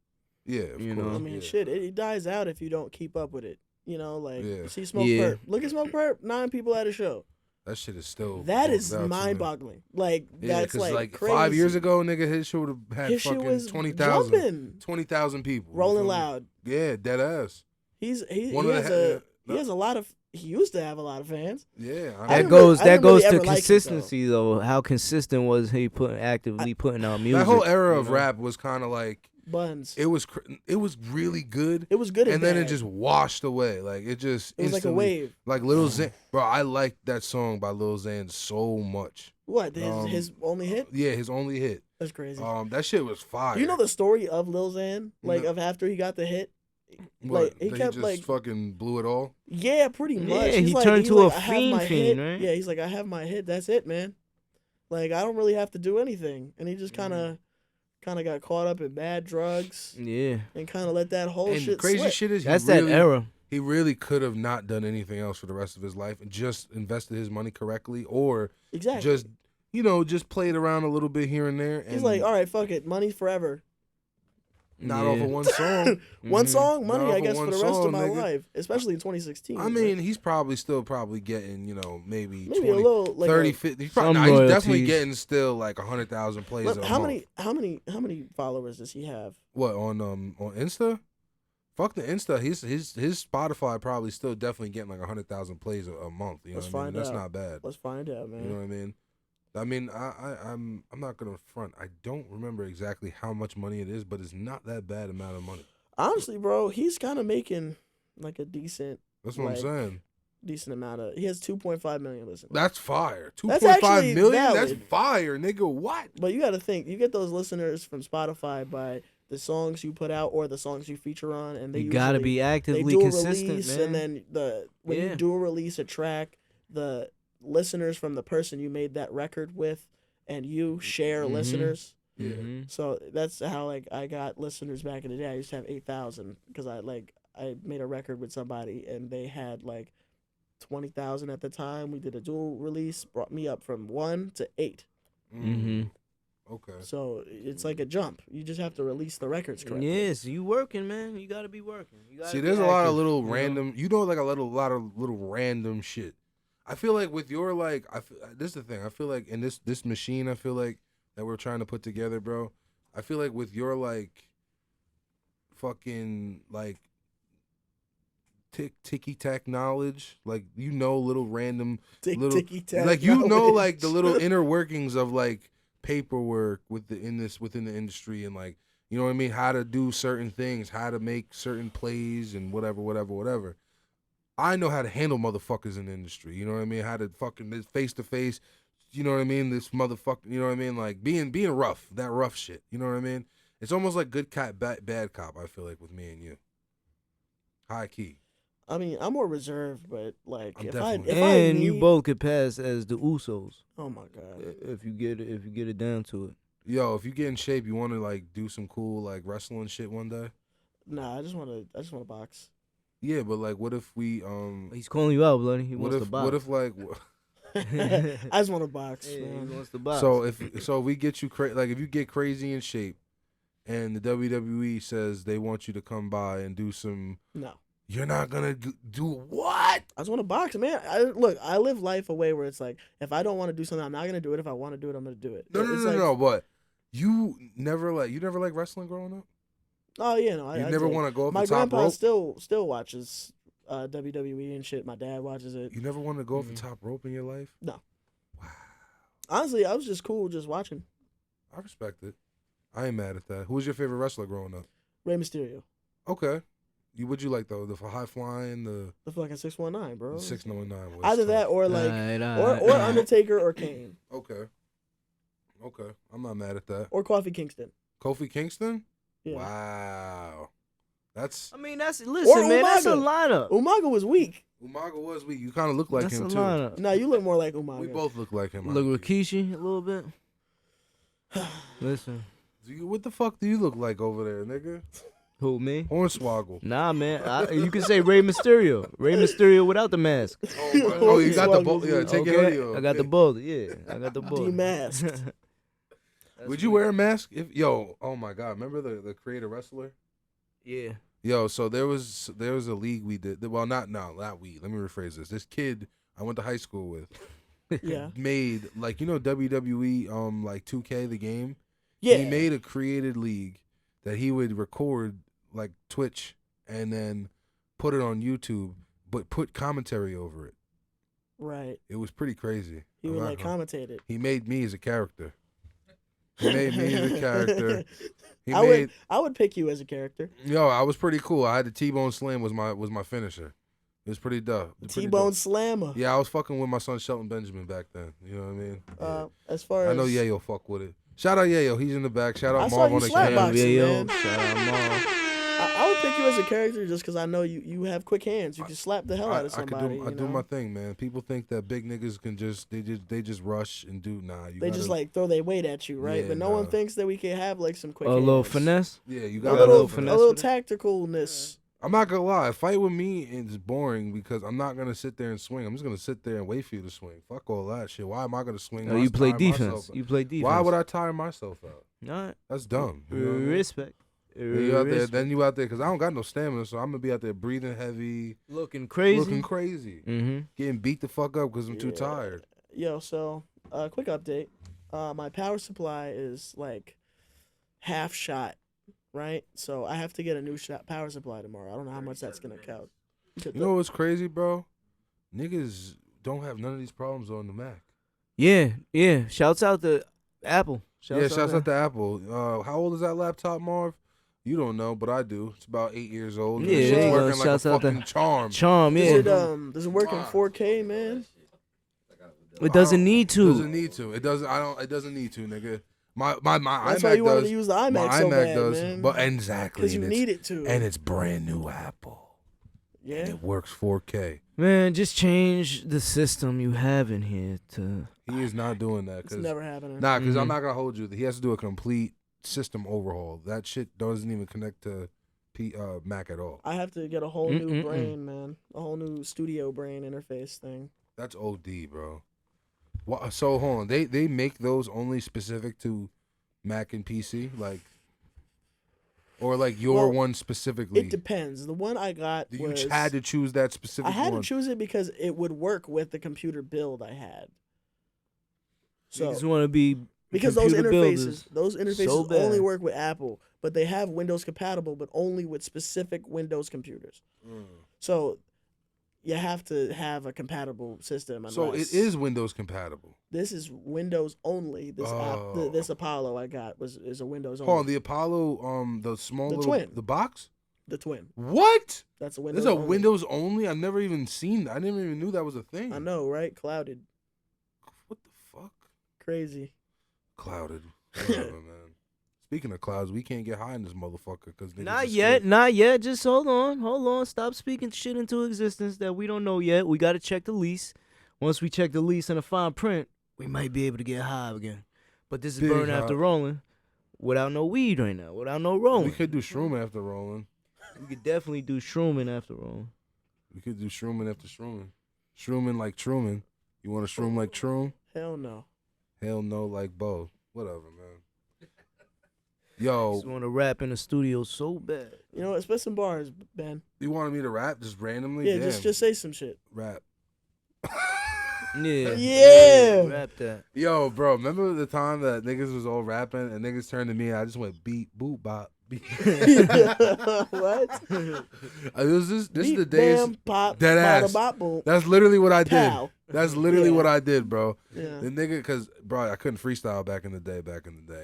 Yeah, of You course. know? I mean, yeah. shit, it dies out if you don't keep up with it. You know, like Yeah. you see Smoke Yeah. Perp. Look at Smoke Perp. 9 people at a show. That shit is still That is bugged out to me. mind-boggling. Like Yeah, that's like crazy. 5 years ago, nigga, his shit would have had his shit fucking was 20,000 jumping, 20,000 people. You rolling feel me? loud. Yeah, dead ass. He One of the has a lot of. He used to have a lot of fans. Yeah, I That didn't goes really- I that didn't really goes to ever like him, consistency though. How consistent was he actively putting out music? that whole era you of know? rap was kind of like Buns. it was really good, It was good, and then it bad. just washed away. Like it just It was like a instantly- wave. Like Lil Xan, bro. I like that song by Lil Xan so much. What Um, his only hit? Yeah, his only hit. That's crazy. That shit was fire. You know the story of Lil Xan, like No. of after he got the hit. What, like, he that kept, just like- fucking blew it all. Yeah, pretty Yeah, much. he He's like, turned he's to like, a I have my fiend, hit. right? Yeah, he's like, I have my hit. That's it, man. Like I don't really have to do anything, and he just Mm-hmm. kind of got caught up in bad drugs Yeah, and kind of let that whole And the shit crazy slip. shit is, that's he really, that era. He really could have not done anything else for the rest of his life and just invested his money correctly, or Exactly. just just played around a little bit here and there. And He's like, all right, fuck it, money's forever. not Yeah. off of one song. One Mhm. song, money, Not I for guess, for one the rest song, of my nigga. life, especially in 2016. I mean, he's probably still getting, maybe maybe 20, a little like 30, a- 50. He's, Some he's definitely royalties. getting still like 100,000 plays Look, a how month. many followers does he have? What on Insta? Fuck the Insta. His Spotify probably still definitely getting like 100,000 plays a month. You know Let's what I mean? find That's out. not bad. Let's find out, man. You know what I mean? I'm not gonna front. I don't remember exactly how much money it is, but it's not that bad amount of money. Honestly, bro, he's kind of making like a decent That's what Like, I'm saying. amount of. He has 2.5 million listeners. That's fire. That's 2.5 actually million. That's valid. fire, nigga. What? But you got to think, you get those listeners from Spotify by the songs you put out or the songs you feature on, and they You gotta usually- be they actively do a consistent, release, man. and then when you Yeah. do a release, a track, the listeners from the person you made that record with, and you share Mhm. listeners. Yeah. Mhm. So that's how like I got listeners back in the day. I used to have 8,000 because I made a record with somebody and they had like 20,000 at the time. We did a dual release, brought me up from 1 to 8. Mhm. Okay. So it's like a jump. You just have to release the records correctly. Yes, you working, man. You gotta be working. You gotta See, be there's a lot of active, little you know? random, like a lot of little random shit. I feel like with your this is the thing. I feel like in this machine, I feel like that we're trying to put together, bro. I feel like with your like fucking like ticky tack knowledge, like little random little Ticky-tack like like the knowledge. little inner workings of like paperwork within the industry, and like, you know what I mean, how to do certain things, how to make certain plays and whatever. I know how to handle motherfuckers in the industry, you know what I mean, how to fucking this face to face, you know what I mean, this motherfucker, you know what I mean, like being rough, that rough shit, you know what I mean. It's almost like good cop, bad cop. I feel like with me and you, high key. I mean, I'm more reserved, but like I'm if definitely- I And need, you both could pass as the Usos oh my god, if you get it down to it. Yo, if you get in shape, you want to like do some cool like wrestling shit one day. nah, I just want to box. Yeah, but like, what if we He's calling you out, bloody. He what wants if to box. what if like I just want to box. Yeah, man. he wants to box. so if we get you like if you get crazy in shape, and the WWE says they want you to come by and do some, No, you're not gonna do what? I just want to box, man. I live life a way where it's like if I don't want to do something, I'm not gonna do it. If I want to do it, I'm gonna do it. No, It's like, But you never like wrestling growing up. Oh yeah, no. You I never did. want to go off My the top grandpa rope. still watches WWE and shit. My dad watches it. You never want to go off the top rope in your life. Honestly, I was just cool just watching. I respect it. I ain't mad at that. Who was your favorite wrestler growing up? Rey Mysterio. Okay. What'd you like though? The high flying, the fucking 619, bro. 619 was Either tough. that or like or Undertaker or Kane. Okay. I'm not mad at that. Or Kofi Kingston. Kofi Kingston? Yeah. Wow. That's I mean, listen, man. That's a lineup. Umaga was weak. Umaga was weak. You kind of look like That's him a too. lineup. No, you look more like Umaga. We both look like him. Look Rikishi a little bit. Listen. What the fuck do you look like over there, nigga? Who, me? Hornswoggle. Nah, man. You can say Rey Mysterio. Rey Mysterio without the mask. Oh, you got the ball. Yeah, take your hoodie off. I got the ball. Yeah, I got the ball. Demasked. Would you wear a mask? Oh my God, remember the creator wrestler? Yeah. Yo, so there was a league we did. Well, not we. Let me rephrase this. This kid I went to high school with Yeah. made WWE like 2K the game. Yeah. He made a created league that he would record like Twitch and then put it on YouTube, but put commentary over it. Right. It was pretty crazy. He would like commentate it. He made me as a character. He made me as a character. I would pick you as a character. Yo, I was pretty cool. I had the T-Bone Slam was my finisher. It was pretty dope. T-Bone Slammer. Yeah, I was fucking with my son Shelton Benjamin back then. You know what I mean? Yeah. As far as I know Yayo fuck with it. Shout out Yayo, he's in the back. Shout out I saw Marv you on the slap camera. boxing, man. Shout out Marv. I would pick you as a character just because I know you have quick hands. You can slap the hell out of somebody. I do my thing, man. People think that big niggas can they just rush and do They just like throw their weight at you, right? Yeah, but no one thinks that we can have like some quick A hands. little finesse. Yeah, you A got little finesse. a little tacticalness. I'm not gonna lie, a fight with me is boring because I'm not gonna sit there and swing. I'm just gonna sit there and wait for you to swing. Fuck all that shit. Why am I gonna swing? No, you play defense. You play defense. Why would I tire myself out? All right. That's dumb. You know what I mean? Respect. Then you out there because I don't got no stamina, so I'm gonna be out there breathing heavy, Looking crazy. Mm-hmm. Getting beat the fuck up because I'm too tired. Yo, so quick update. My power supply is like half shot, right? So I have to get a new power supply tomorrow. I don't know how much that's gonna count. You know what's crazy, bro? Niggas don't have none of these problems on the Mac. Yeah. Shouts out to Apple. Shouts out to Apple. How old is that laptop, Marv? You don't know, but I do. It's about 8 years old. Yeah, It's there working like a shouts out fucking charm. Charm, yeah. Does it work in 4K, man? It doesn't need to. Doesn't need to. It doesn't. It doesn't need to, nigga. My That's iMac why you wanted does. to use the iMac My so iMac bad, does. man. But exactly. Because you need it to. And it's brand new Apple. Yeah. And it works 4K. Man, just change the system you have in here to. He is not doing that. It's never happening. Nah, because I'm not gonna hold you. He has to do a complete system overhaul. That shit doesn't even connect to Mac at all. I have to get a whole new brain, man. A whole new studio brain interface thing. That's OD, bro. So hold on. They make those only specific to Mac and PC, or like your one specifically. It depends. The one I got You had to choose that specific one. I had to choose it because it would work with the computer build I had. So you just want to be because those builders interfaces so bad. only work with Apple, but they have Windows compatible, but only with specific Windows computers. So you have to have a compatible system. So it is Windows compatible. This is Windows only. This Apollo I got is a Windows only. Hold on, the Apollo, the small little twin. the box. The twin. What? That's a Windows. This is a only. Windows only. I've never even seen. I never even knew that was a thing. I know, right? Clouded. What the fuck? Crazy. Clouded. Whatever, man. Speaking of clouds, we can't get high in this motherfucker because Not yet. Just hold on. Stop speaking shit into existence that we don't know yet. We got to check the lease. Once we check the lease and the fine print, we might be able to get high again. But this is Big burning high. after rolling, without no weed right now, without no rolling. We could do shroom after rolling. We could definitely do shrooming after rolling. We could do shrooming after shrooming. Shrooming like Truman. You want to shroom like Troom? Hell no. Hell no, like Bo. Whatever, man. Yo, Just want to rap in the studio so bad. You know what? Spit some bars, Ben. you wanted me to rap just randomly? Yeah, Damn. just say some shit. Rap. Yeah. Yeah. Rap that. Yo, bro, remember the time that niggas was all rapping and niggas turned to me and I just went beat, boop, bop, What? This is Beat, the days. bam, pop, Dead bada, ass. bop, boom. That's literally what I did. Pow. That's literally Yeah. what I did, bro. Yeah. The nigga, cause bro, I couldn't freestyle back in the day,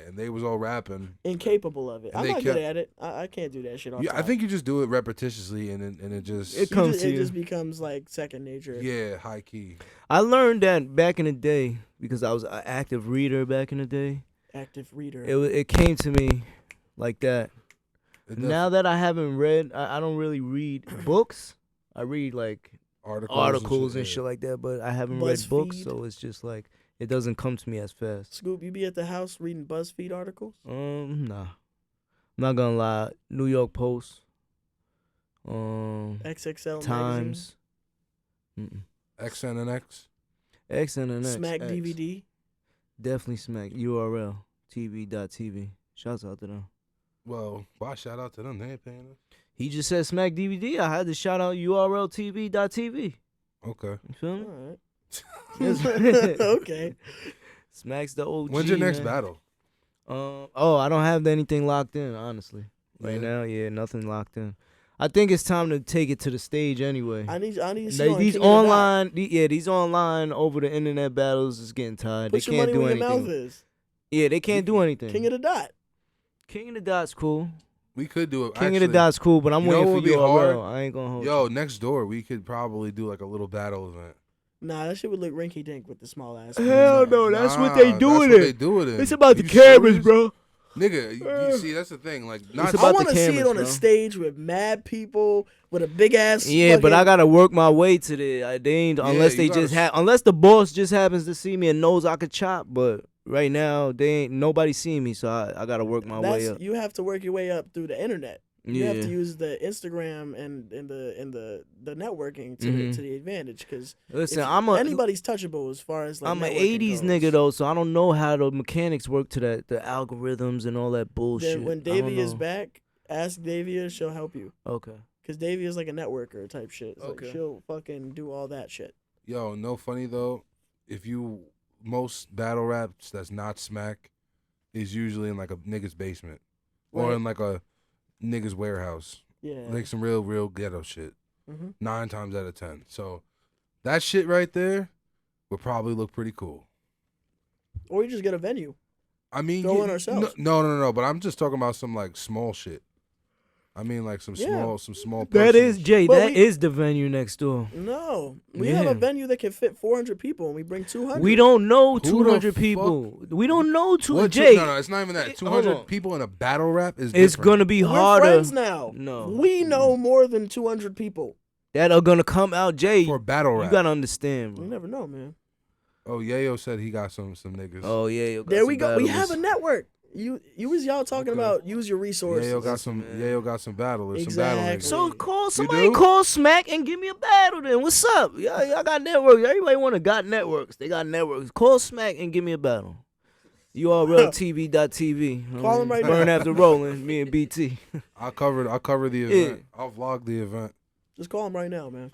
and they was all rapping. Incapable of it. And I'm they not good kept- at it. I can't do that shit on Yeah, I top. think you just do it repetitiously, and it just It comes to It you. just becomes like second nature. yeah, high key. I learned that back in the day because I was an active reader back in the day. Active reader. It came to me like that. It Now that I haven't read, I don't really read books. I read like articles and shit like that, but I haven't read books, BuzzFeed. so it's just like it doesn't come to me as fast. Scoop, you be at the house reading BuzzFeed articles? Nah. I'm not gonna lie. New York Post. XXL Times. XN and X. X and an magazine? X. Smack X. DVD? Definitely smack. URL. TV.tv. Shouts out to them. Well, why shout out to them? They ain't paying us. He just said smack DVD. I had to shout out URL TV.tv. Okay. You feel me? Alright. Okay. Smacks the OG. When's your next man. battle? I don't have anything locked in, honestly. Right now, nothing locked in. I think it's time to take it to the stage anyway. I need to see Like, on these King of the Dot. online, these online over the internet battles is getting tired. Put They your can't money do where your anything. mouth is. Yeah, they can't do anything. King of the Dot. King of the Dot's cool. We could do it. King Actually, of the Dot's cool, but I'm you know waiting what for would be URL. hard? I ain't gonna hold Yo, you. next door, we could probably do like a little battle event. Nah, that shit would look rinky dink with the small ass. Hell no, that's what they do it in. They do it in. It's about the You cameras, serious? bro. Nigga, you see, that's the thing. Like, not It's I about want the to see it cameras, on a bro. stage with mad people with a big ass. Yeah, but I fucking- gotta work my way to the. They ain't unless you they gotta just unless the boss just happens to see me and knows I could chop. But right now, they ain't nobody seeing me, so I gotta work my way up. You have to work your way up through the internet. You Yeah. have to use the Instagram and the networking to Mhm. to the advantage because Listen, I'm a anybody's touchable as far as like I'm an networking '80s goes. nigga though, so I don't know how the mechanics work to that, the algorithms and all that bullshit. Then when I don't Davia is know. back, ask Davia, she'll help you. Okay. Cause Davia is like a networker type shit. So Okay. she'll fucking do all that shit. Yo, no funny though. If you most battle raps that's not smack is usually in like a nigga's basement or Right. in like a nigga's warehouse, Yeah. like some real ghetto shit. Mhm. 9 times out of 10. So that shit right there would probably look pretty cool. Or you just get a venue. I mean, Throw in ourselves. No. But I'm just talking about some like small shit. I mean, like some Yeah. small. That personal is shit. Jay. But That we- is the venue next door. No, we have a Yeah. venue that can fit 400 people, and we bring 200. We don't know the 200 fuck- people. We don't know What Jay. no, it's not even that. Hold 200 on. people in a battle rap is It's different. gonna be We're harder. friends now. No. We know more than 200 people. That are gonna come out, Jay. for battle You rap. gotta understand, You bro. never know, man. Oh, Yayo said he got some niggas. Oh yeah, yo, got There some we go. We battlers. have a network. You was y'all talking Okay. about use your resources. Yayo got some. man. Yayo got some battlers. Some battle Exactly. niggas. So call You somebody, do? call Smack and give me a battle. Then what's up? Y'all got networks. Everybody wanna got networks. They got networks. Call Smack and give me a battle. URL TV.tv. Call him right Burn now. after rolling. Me and BT. I'll cover the event. I'll vlog the event. Just call him right now, man.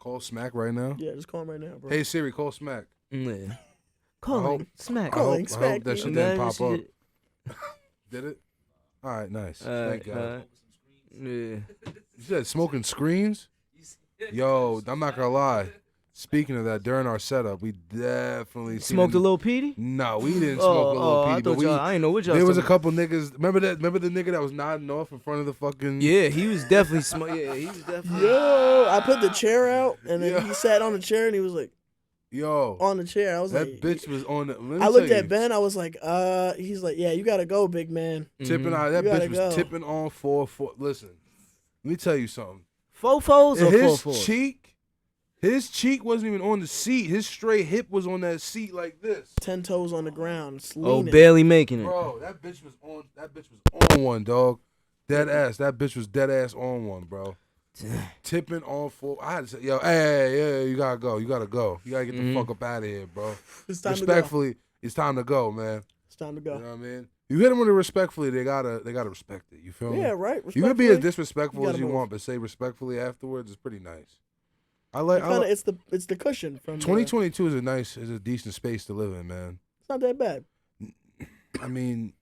Call Smack right now. Yeah, just call him right now, bro. Hey Siri, call Smack. Yeah. Call I him. hope- Smack. I Calling hope Smack, that shit man. didn't Man, pop up. shit. Did it? All right, nice. Alright, Thank God. alright. Yeah. You said smoking screens? Yo, I'm not gonna lie. Speaking of that, during our setup, we definitely seen Smoked a an- little Petey? No, we didn't smoke a little I Petey, thought but y'all. I ain't know what y'all. there was a talking- couple niggas. Remember the nigga that was nodding off in front of the fucking. Yeah, he was definitely smoking. Yeah, he was definitely. Yo, I put the chair out, and then Yeah. he sat on the chair, and he was like Yo, on the chair. I was that like, bitch was on the. let me I looked tell at you, Ben. I was like, he's like, yeah, you gotta go, big man. tipping out. That You bitch gotta was go. tipping on 4-4. Listen, let me tell you something. Fofos or His 4-4? his cheek wasn't even on the seat. His straight hip was on that seat like this. 10 toes on the ground, Oh, leaning. barely making it. Bro, that bitch was on. That bitch was on one, dog. Dead ass. That bitch was dead ass on one, bro. Tipping on 4. I had to say, yo, hey, you gotta go. You gotta go. You gotta get the fuck up out of here, bro. It's time to go. Respectfully, it's time to go, man. It's time to You go. know what I mean? You hit them with it respectfully, they gotta respect it. You feel me? Yeah, right. You can be as Respectfully, disrespectful you as gotta you move. want, but say respectfully afterwards is pretty nice. It's the cushion from 2022 is a decent space to live in, man. It's not that bad. I mean,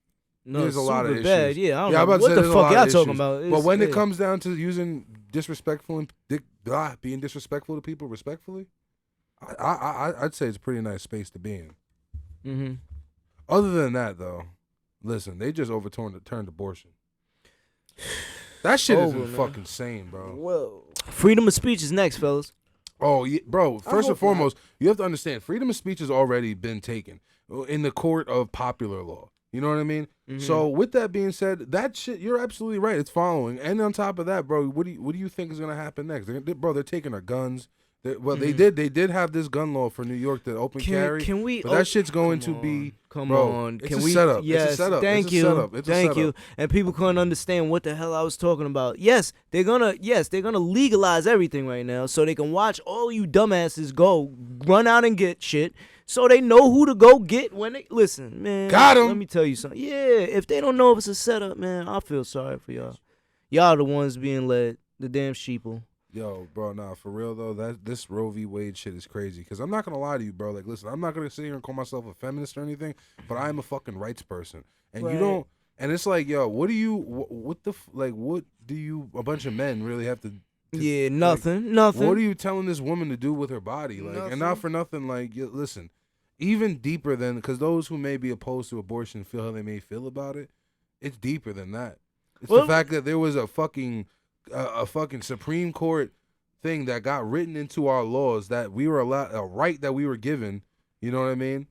No, there's a lot of super bad. issues. Yeah, I don't Yeah, I'm know about to what say the there's a fuck lot y'all of talking issues. about. But when it yeah. comes down to using disrespectful and being disrespectful to people respectfully, I'd say it's a pretty nice space to be in. Mm-hmm. Other than that, though, listen, they just turned abortion. That shit is Over, man. fucking insane, bro. Whoa. Freedom of speech is next, fellas. Oh, yeah, bro. First and hope foremost, you have to understand, freedom of speech has already been taken in the court of popular law. You know what I mean? Mhm. So with that being said, that shit, you're absolutely right. It's following, and on top of that, bro, what do you think is gonna happen next? They're taking our guns. They did have this gun law for New York that open carry. Can we? But that shit's going to be bro, on. It's Can a we? setup. Yes. It's a setup. Thank It's a you. setup. It's a Thank setup. you. And people couldn't understand what the hell I was talking about. Yes, they're gonna legalize everything right now, so they can watch all you dumbasses go run out and get shit, so they know who to go get when they listen, man. Got 'em. Let me tell you something. Yeah, if they don't know if it's a setup, man, I feel sorry for y'all. Y'all the ones being led, the damn sheeple. Yo, bro, nah, for real though, this Roe v. Wade shit is crazy. Cause I'm not gonna lie to you, bro. Like, listen, I'm not gonna sit here and call myself a feminist or anything, but I am a fucking rights person, and Right. you don't. And it's like, yo, what do you, what the, like, what do you, a bunch of men really have to? Yeah, nothing, nothing. What are you telling this woman to do with her body? Like, and not for nothing. Like, listen, even deeper than, because those who may be opposed to abortion feel how they may feel about it. It's deeper than that. It's the fact that there was a fucking Supreme Court thing that got written into our laws that we were allowed, a right that we were given, you know what I mean,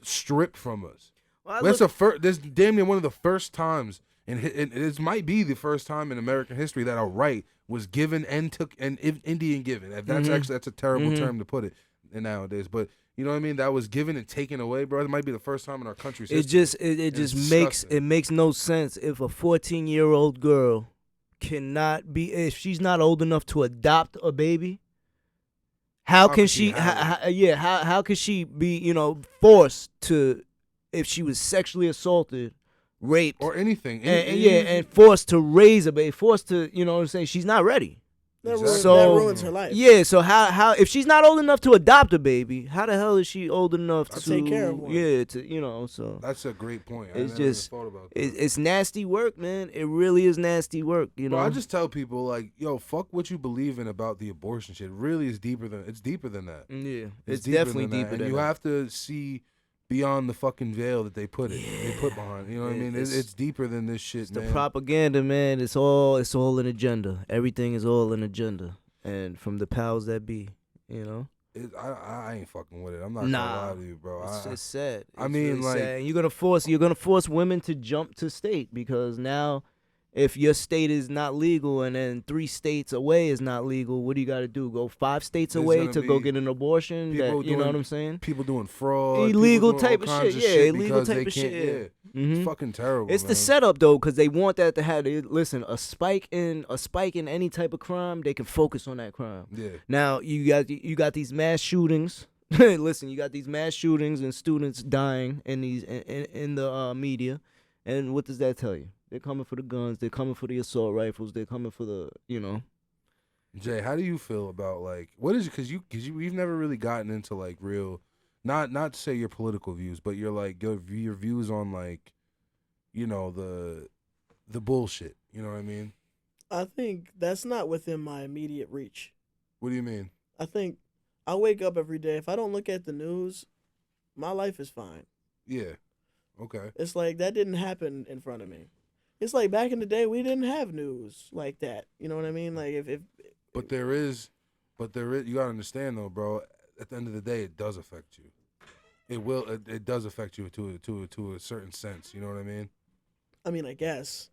stripped from us. This damn near one of the first times, and it might be the first time in American history that a right was given and Indian given. That's a terrible term to put it nowadays, but you know what I mean. That was given and taken away, bro. It might be the first time in our country's history. It just makes no sense if a 14-year-old girl cannot be, if she's not old enough to adopt a baby. How can she? How could she be forced to, if she was sexually assaulted, raped, or anything, and forced to raise a baby, forced to, you know what I'm saying? She's not ready. That ruins her life. Yeah, so how if she's not old enough to adopt a baby, how the hell is she old enough to take care of one? Yeah, so that's a great point. It's I just never thought about that. It's nasty work, man. It really is nasty work. Bro, I just tell people, like, yo, fuck what you believe in about the abortion shit. It really is deeper than that. Yeah, it's deeper definitely than that. deeper And than you that. have to see beyond the fucking veil that they put behind. You know what I mean? It's deeper than this shit, man. The propaganda, man. It's all an agenda. Everything is all an agenda. And from the powers that be, I ain't fucking with it. I'm not gonna lie to you, bro. It's sad. I mean, really like, sad. And you're gonna force women to jump to state, because now, if your state is not legal and then 3 states away is not legal, what do you got to do? Go 5 states away to go get an abortion? You know what I'm saying? People doing fraud, illegal people doing type all of kinds shit. Yeah, illegal because type they of can't, shit. Yeah. Mm-hmm. It's fucking terrible. It's man. the setup though, because they want that to have. Listen, a spike in any type of crime, they can focus on that crime. Yeah. Now you got these mass shootings. Listen, you got these mass shootings and students dying in the media, and what does that tell you? They're coming for the guns. They're coming for the assault rifles. They're coming for the Jay, how do you feel about, like, what is it? Because we've never really gotten into, like, real, not to say your political views, but your views on, like, the bullshit. You know what I mean? I think that's not within my immediate reach. What do you mean? I think I wake up every day. If I don't look at the news, my life is fine. Yeah. Okay. It's like that didn't happen in front of me. It's like back in the day we didn't have news like that. You know what I mean? Like if But there is, you gotta understand though, bro. At the end of the day, it does affect you. It does affect you to a certain sense. You know what I mean? I mean, I guess.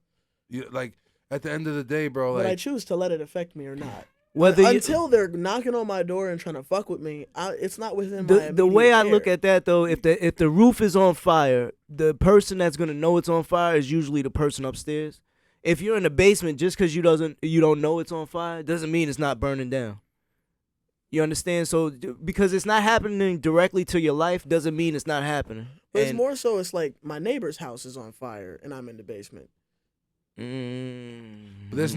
Like, at the end of the day, bro. But like, I choose to let it affect me or not. Whether until they're knocking on my door and trying to fuck with me, it's not within my the way I care. look at that though, if the roof is on fire, the person that's gonna know it's on fire is usually the person upstairs. If you're in the basement, just because you don't know it's on fire doesn't mean it's not burning down. You understand? So because it's not happening directly to your life doesn't mean it's not happening. But it's more so, it's like my neighbor's house is on fire and I'm in the basement. But this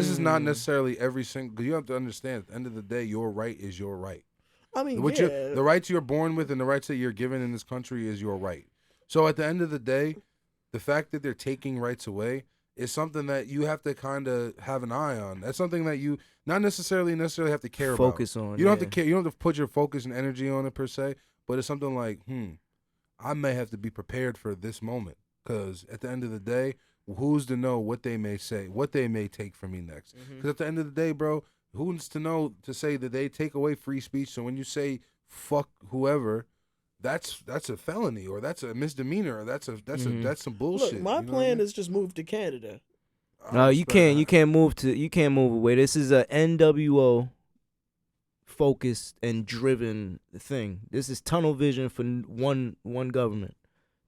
is not necessarily every single. Because you have to understand, at the end of the day, your right is your right. I mean, the rights you're born with and the rights that you're given in this country is your right. So at the end of the day, the fact that they're taking rights away is something that you have to kind of have an eye on. That's something that you not necessarily have to care Focus about. on. You don't have yeah. to care. You don't have to put your focus and energy on it per se. But it's something like, I may have to be prepared for this moment, because at the end of the day, who's to know what they may say, what they may take from me next? Because at the end of the day, bro, who's to know to say that they take away free speech? So when you say fuck whoever, that's a felony, or that's a misdemeanor, or that's some bullshit. Look, my plan is just move to Canada. No, you can't move away. This is a NWO focused and driven thing. This is tunnel vision for one government.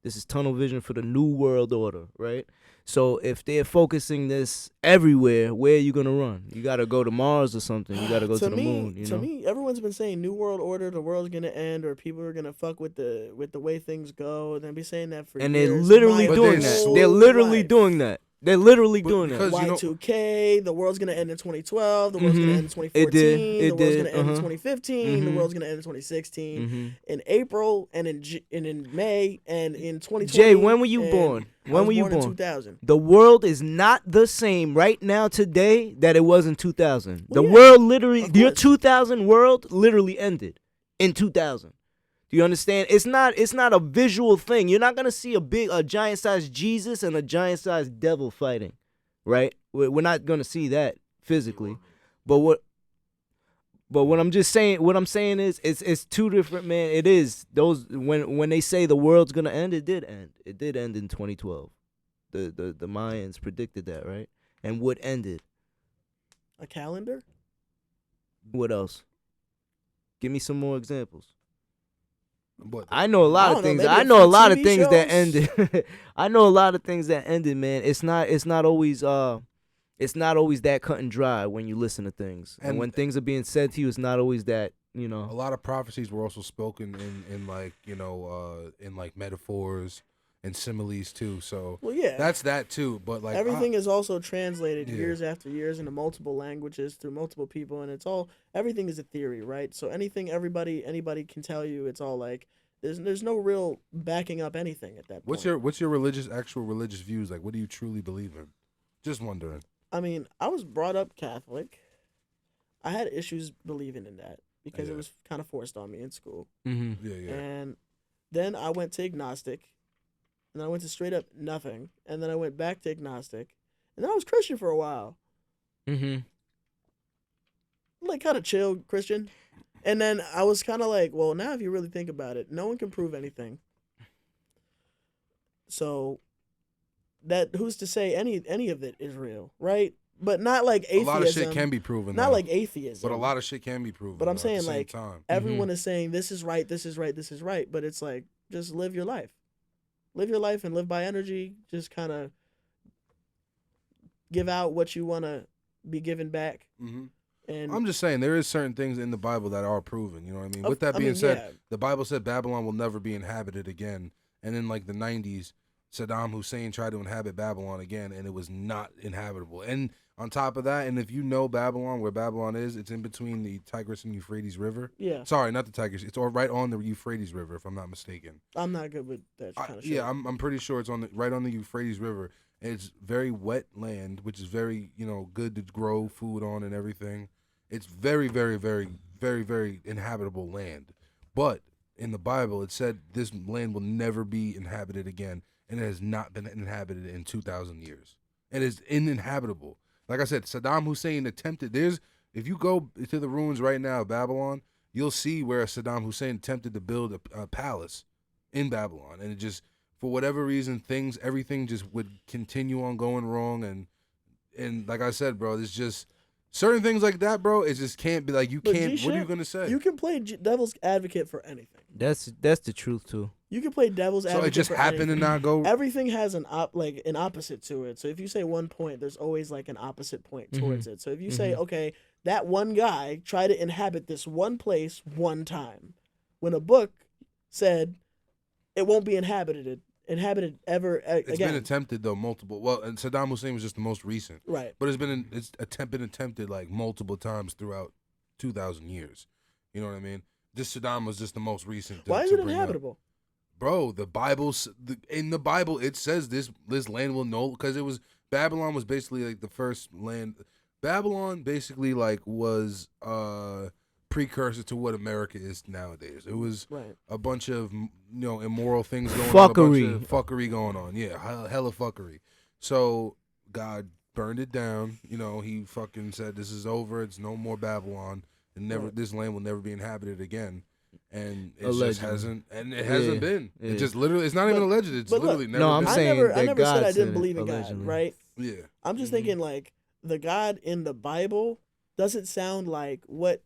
This is tunnel vision for the new world order, right? So if they're focusing this everywhere, where are you gonna run? You gotta go to Mars or something. You gotta go to the moon. You know? To me, everyone's been saying new world order, the world's gonna end, or people are gonna fuck with the way things go. And they've been saying that for And years. they're literally My doing that. whole They're literally life. doing that. They're literally doing that. because, you know- Y2K, the world's gonna end in 2012. The world's gonna end in 2014. It did. The world's gonna end in Uh-huh. 2015. The world's gonna end in 2016. Mhm. In April and in May and in 2020. Jay, when were you and born? I When was were you In born? 2000. The world is not the same right now today that it was in 2000. Well, The yeah, world literally, of your course. 2000 world literally ended in 2000. Do you understand? It's not a visual thing. You're not gonna see a giant sized Jesus and a giant sized devil fighting, right? We're not gonna see that physically, but what I'm just saying, what I'm saying is, it's two different, man. It is those when they say the world's gonna end, it did end. It did end in 2012. The Mayans predicted that, right? And what ended? A calendar? What else? Give me some more examples. But I know a lot I of don't know, things. maybe I a know few a lot of TV things that shows? ended. I know a lot of things that ended, man. It's not always that cut and dry when you listen to things. And when things are being said to you, it's not always that, you a know. lot of prophecies were also spoken in like, in like metaphors and similes too. So Well, yeah. that's that too. But like Everything is also translated Yeah. years after years into multiple languages through multiple people, and everything is a theory, right? So anything anybody can tell you, it's all like there's no real backing up anything at that point. what's your actual religious views? Like, what do you truly believe in? Just wondering. I mean, I was brought up Catholic. I had issues believing in that because Yeah. it was kind of forced on me in school. Mm-hmm. Yeah. And then I went to agnostic. And then I went to straight up nothing. And then I went back to agnostic. And then I was Christian for a while. Mm-hmm. Like kind of chill Christian. And then I was kind of like, well, now if you really think about it, no one can prove anything. So that who's to say any of it is real, right? But not like atheism. A lot of shit can be proven. Not though. like atheism. But a lot of shit can be proven. But I'm though, saying at the same like time. everyone is saying this is right, this is right, this is right. But it's like just live your life. Live your life and live by energy. Just kind of give out what you want to be given back. Mm-hmm. And I'm just saying there is certain things in the Bible that are proven. You know what I mean? With that being said, the Bible said Babylon will never be inhabited again. And in like the 90s, Saddam Hussein tried to inhabit Babylon again, and it was not inhabitable. And on top of that, and if you know Babylon, where Babylon is, it's in between the Tigris and Euphrates River. Yeah. Sorry, not the Tigris. It's right on the Euphrates River, if I'm not mistaken. I'm not good with that kind of shit. Yeah, I'm pretty sure it's right on the Euphrates River. And it's very wet land, which is very, good to grow food on and everything. It's very, very, very, very, very inhabitable land. But in the Bible, it said this land will never be inhabited again, and it has not been inhabited in 2,000 years. It is uninhabitable. Like I said, Saddam Hussein attempted. If you go to the ruins right now of Babylon, you'll see where Saddam Hussein attempted to build a palace in Babylon, and it just, for whatever reason, everything just would continue on going wrong, and like I said, bro, it's just certain things like that, bro. It just can't be like you But can't. What are you G-Ship, gonna say? You can play devil's advocate for anything. That's the truth too. You can play devil's So advocate. it just for happened anything. and not go. Everything has an opposite to it. So if you say one point, there's always like an opposite point towards it. So if you say, okay, that one guy tried to inhabit this one place one time, when a book said it won't be inhabited ever again. It's been attempted though multiple. Well, and Saddam Hussein was just the most recent. Right. But it's attempted like multiple times throughout 2,000 years. You know what I mean? Saddam was just the most recent. Why is it bring up. inhabitable? Bro, in the Bible it says this land will know, because it was Babylon was basically like the first land. Babylon basically like was precursor to what America is nowadays. It was Right. a bunch of immoral things going on, a bunch Fuckery. of fuckery going on. Yeah, hella fuckery. So God burned it down. He fucking said this is over. It's no more Babylon, and Right. this land will never be inhabited again. And it Allegedly. just hasn't, and it hasn't been. yeah. It just literally, it's not even alleged. It's but look, literally never No, I'm been. saying I that never said God I said didn't it, believe in allegedly. God, right? Yeah. I'm just Mhm. thinking like the God in the Bible doesn't sound like what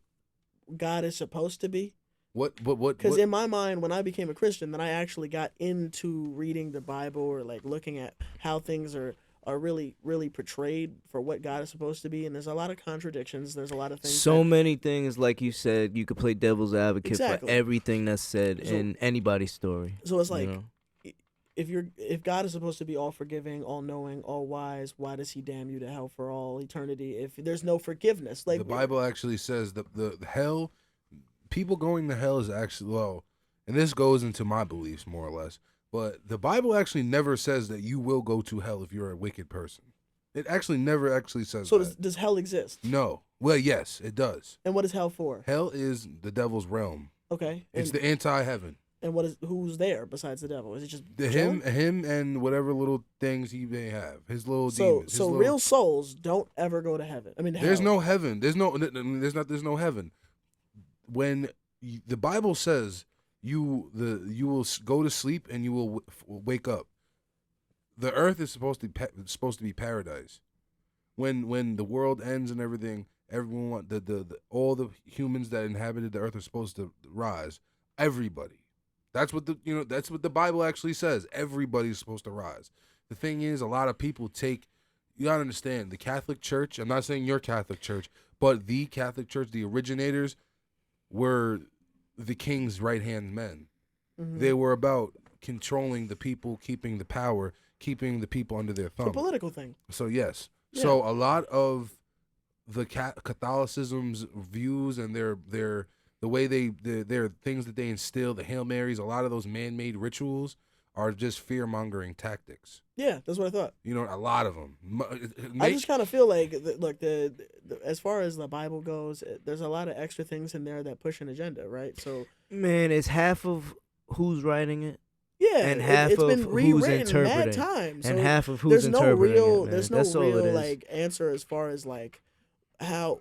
God is supposed to be. What? Because in my mind, when I became a Christian, then I actually got into reading the Bible or like looking at how things are really, really portrayed for what God is supposed to be. And there's a lot of contradictions. There's a lot of things. So many things, like you said, you could play devil's advocate Exactly. for everything that's said So- in anybody's story. So it's you like, know? if God is supposed to be all forgiving, all knowing, all wise, why does He damn you to hell for all eternity if there's no forgiveness? Like the Bible actually says the hell, people going to hell is actually, and this goes into my beliefs more or less, but the Bible actually never says that you will go to hell if you're a wicked person. It actually never actually says So that. does hell exist? No. Well, yes, it does. And what is hell for? Hell is the devil's realm. Okay. It's And, the anti-heaven. and who's there besides the devil? Is it just Him chilling? and whatever little things he may have. His little So demons. his so little- real souls don't ever go to heaven. I mean, There's hell. no heaven. There's no heaven. When the Bible says you will go to sleep and you will wake up. The earth is supposed to be paradise. When the world ends and everything, everyone all the humans that inhabited the earth are supposed to rise. Everybody. That's what the Bible actually says. Everybody's supposed to rise. The thing is, a lot of people you gotta understand, the Catholic Church, I'm not saying your Catholic Church, but the Catholic Church, the originators were the king's right-hand men. Mhm. They were about controlling the people, keeping the power, keeping the people under their It's a thumb. political thing. So yes. Yeah. So a lot of the Catholicism's views and their the way their things that they instill, the Hail Marys, a lot of those man-made rituals are just fear-mongering tactics. Yeah, that's what I thought. A lot of them. I just kind of feel like, the as far as the Bible goes, there's a lot of extra things in there that push an agenda, right? So Man, it's half of who's writing it, yeah, and half it's of been who's rewritten interpreting, mad times. and So half of who's there's no interpreting real, it. Man. there's no That's all it real is. like answer as far as like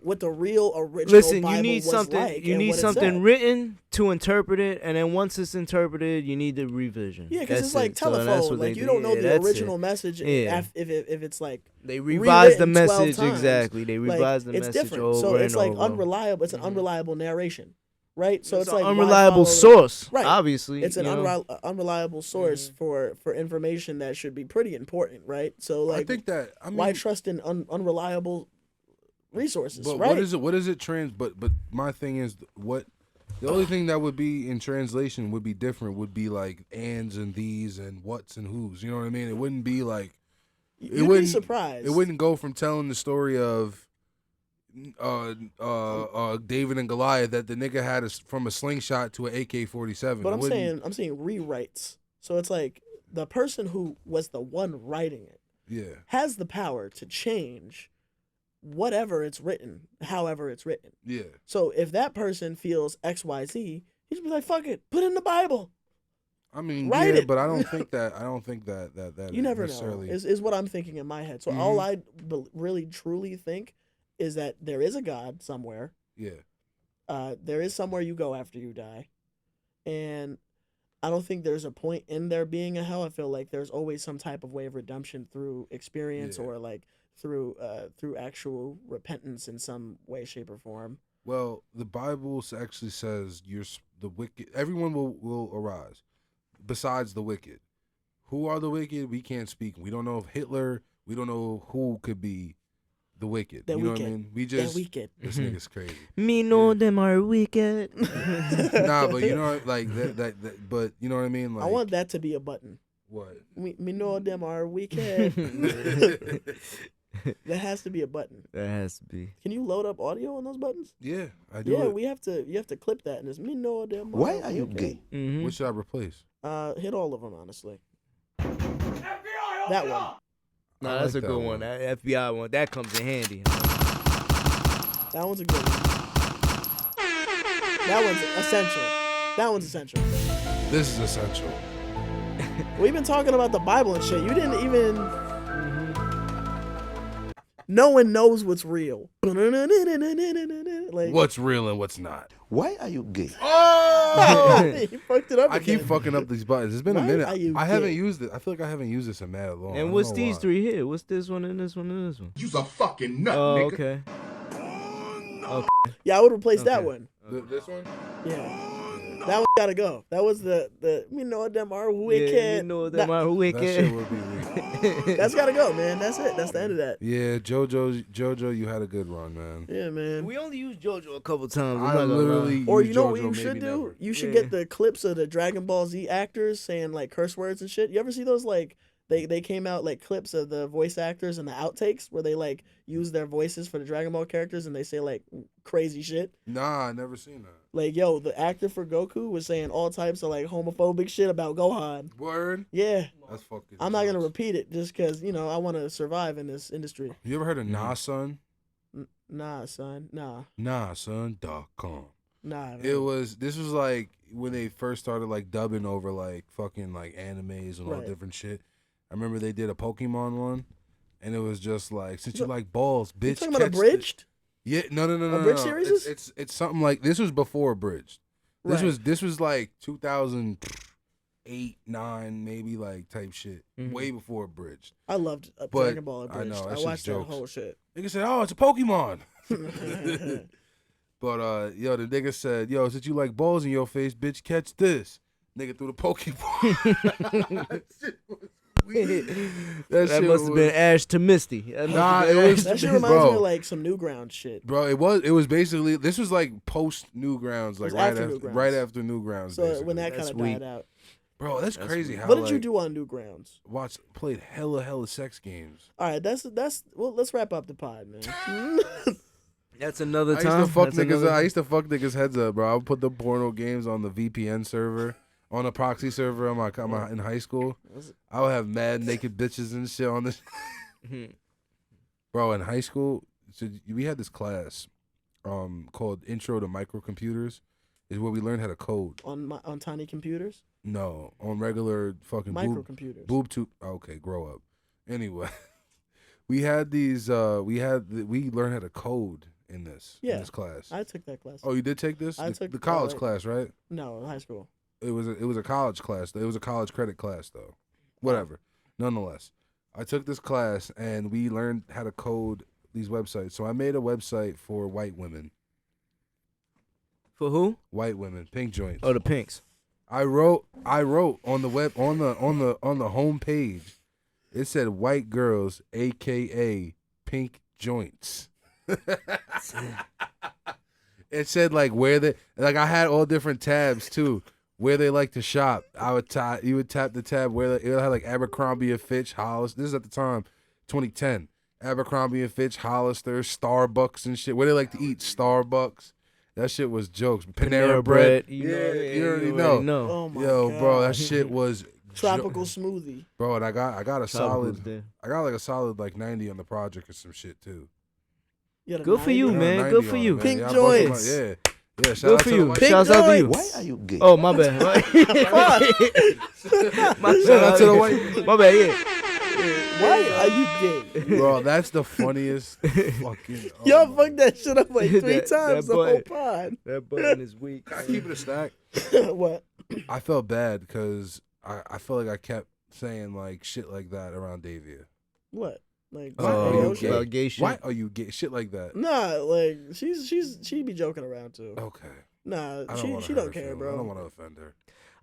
what the real original Listen, Bible you need was something. like You and need what it something said. written to interpret it, and then once it's interpreted, you need the revision. Yeah, because That's it's like it. So that's telephone. what they Like you do. don't know Yeah, the that's original it. message Yeah. if it's like They revise the rewritten 12 message times. exactly. They like, revise the it's message different. over So it's and like over. unreliable. It's an Mhm. unreliable narration, right? So it's an like why unreliable follow- source. Right. Obviously, It's an you know? unreliable source Mm-hmm. for information that should be pretty important, right? So like, I think that why trust in unreliable resources, But right? what is it? What is it but my thing is the only thing that would be in translation would be different would be like ands and these and whats and who's. You know what I mean? It wouldn't be like You'd be wouldn't surprised. It wouldn't go from telling the story of David and Goliath that the nigga had from a slingshot to an AK-47. But It I'm wouldn't- saying rewrites. So it's like the person who was the one writing it yeah. has the power to change whatever it's written, however it's written. Yeah. So if that person feels XYZ, he should be like, fuck it, put it in the Bible. I mean, Write yeah, it. but I don't think that You never know, necessarily. is what I'm thinking in my head. So all I really truly think is that there is a God somewhere. Yeah. There is somewhere you go after you die. And I don't think there's a point in there being a hell. I feel like there's always some type of way of redemption through experience Yeah. or like through actual repentance in some way, shape, or form. Well, the Bible actually says the wicked. Everyone will arise, besides the wicked. Who are the wicked? We can't speak. We don't know if Hitler. We don't know who could be the wicked. The you know wicked. what I mean? We That just wicked. this nigga's crazy. Me know them are wicked. Nah, but you know, like that. But you know what I mean? Like I want that to be a button. what? Me know them are wicked. There has to be a button. That has to be. Can you load up audio on those buttons? Yeah, I do. Yeah, it. you have to clip that and it's me no damn. Why are you gay? Mm-hmm. What should I replace? Hit all of them honestly. That one. No, I that's like a that good one. That FBI one. That comes in handy. That one's a good one. That one's essential. That one's essential. This is essential. We've been talking about the Bible and shit. You didn't even. No one knows what's real. Like, What's real and what's not? Why are you gay? Oh! you fucked it up. I keep again. fucking up these buttons. It's been a Why minute. are you I haven't gay? used it. I feel like I haven't used this in mad long. I And don't what's know these why. 3 here? What's this one and this one and this one? You's a fucking nut, Oh, nigga. okay. Yeah, I would replace that Okay. one. This one? Yeah. That one gotta go. That was the we know them are Yeah, wicked. you know them That- are That shit wicked. would be weak. That's gotta go, man. That's it. That's the end of that. Yeah, JoJo, you had a good run, man. Yeah, man. We only used JoJo a couple times. I'm I not gonna lie. literally Or used you know what JoJo, you maybe should do? never. You should Yeah. get the clips of the Dragon Ball Z actors saying like curse words and shit. You ever see those like they came out like clips of the voice actors and the outtakes where they like use their voices for the Dragon Ball characters and they say like crazy shit. Nah, I never seen that. Like yo, the actor for Goku was saying all types of like homophobic shit about Gohan. Word? Yeah. That's fucking. I'm not gonna jokes. repeat it just because I want to survive in this industry. You ever heard of Nah Son? Nah, son. Nah. NahSon.com. Nah. This was like when they first started like dubbing over like fucking like animes and all Right. different shit. I remember they did a Pokemon one, and it was just like, since you No, like balls, bitch. You talking about catch the-" abridged? Yeah, no. Abridged series? It's something like this was before abridged. Right. This was like 2008, 9, maybe like type shit. Mhm. Way before abridged. I loved But Dragon Ball I abridged. know, that I shit's watched that jokes. whole shit. Nigga said, "Oh, it's a Pokemon." But yo, the nigga said, "Yo, since you like balls in your face, bitch, catch this." Nigga threw the Pokeball. That shit was weird. That shit must have was- been Ash to Misty. That must Nah, have been it Ash was- to That shit Misty. reminds me Bro. of like some Newgrounds shit. Bro, it was basically, this was like post Newgrounds, like was after right Newgrounds. after Newgrounds. So basically. when that That's kind of sweet. died out, Bro, that's That's crazy weird. how what did you like, do on Newgrounds? played hella sex games. All right, that's well. Let's wrap up the pod, man. That's another I used time. to fuck That's niggas. another- I used to fuck niggas heads up, bro. I would put the porno games on the VPN server, on a proxy server in in high school. I would have mad naked bitches and shit on this. Bro, in high school, so we had this class, called Intro to Microcomputers, is where we learned how to code. on tiny computers, No, on regular fucking microcomputers. boob tube. Okay, grow up. Anyway, we had these. We learned how to code in this class. I took that class. Oh, you did take this? I The- took, the college uh, class, right? No, in high school. It was a college class. It was a college credit class though. Whatever. Nonetheless, I took this class and we learned how to code these websites. So I made a website for white women. For who? White women, pink joints. Oh, the Pinks. I wrote on the web on the home page. It said white girls, aka pink joints. It said like where they like I had all different tabs too. Where they like to shop. You would tap the tab where it had like Abercrombie and Fitch, Hollister. This is at the time, 2010. Abercrombie and Fitch, Hollister, Starbucks and shit. Where they like to eat, Starbucks. That shit was jokes. Panera Bread. You Yeah, know, you already know. Oh my Yo, god. bro, that shit was Tropical smoothie. Bro, and I got a Tropical solid. there. I got like a solid like 90 on the project or some shit too. You had a Good for 90? you, I got a man. 90 Good for on you. it, man. Pink Yeah, I busted my- joints. Yeah. Yeah, shout Good out for to you. the white- Pink Shouts out to you. Why are you gay? Oh, my bad. Shout out to the white. My bad, yeah. Why are you gay? Bro, that's the funniest fucking. oh Y'all my- fucked that shit up like 3 That- times that the whole boy- pod. That button is weak. Can I keep it a stack? What? I felt bad because I felt like I kept saying like shit like that around Davia. What? Like Why are Oh, you gay shit? gay? gay shit. Why are you gay? Shit like that. Nah, like she be joking around too. Okay. Nah, I don't she wanna she hurt don't her care, feelings. bro. I don't want to offend her.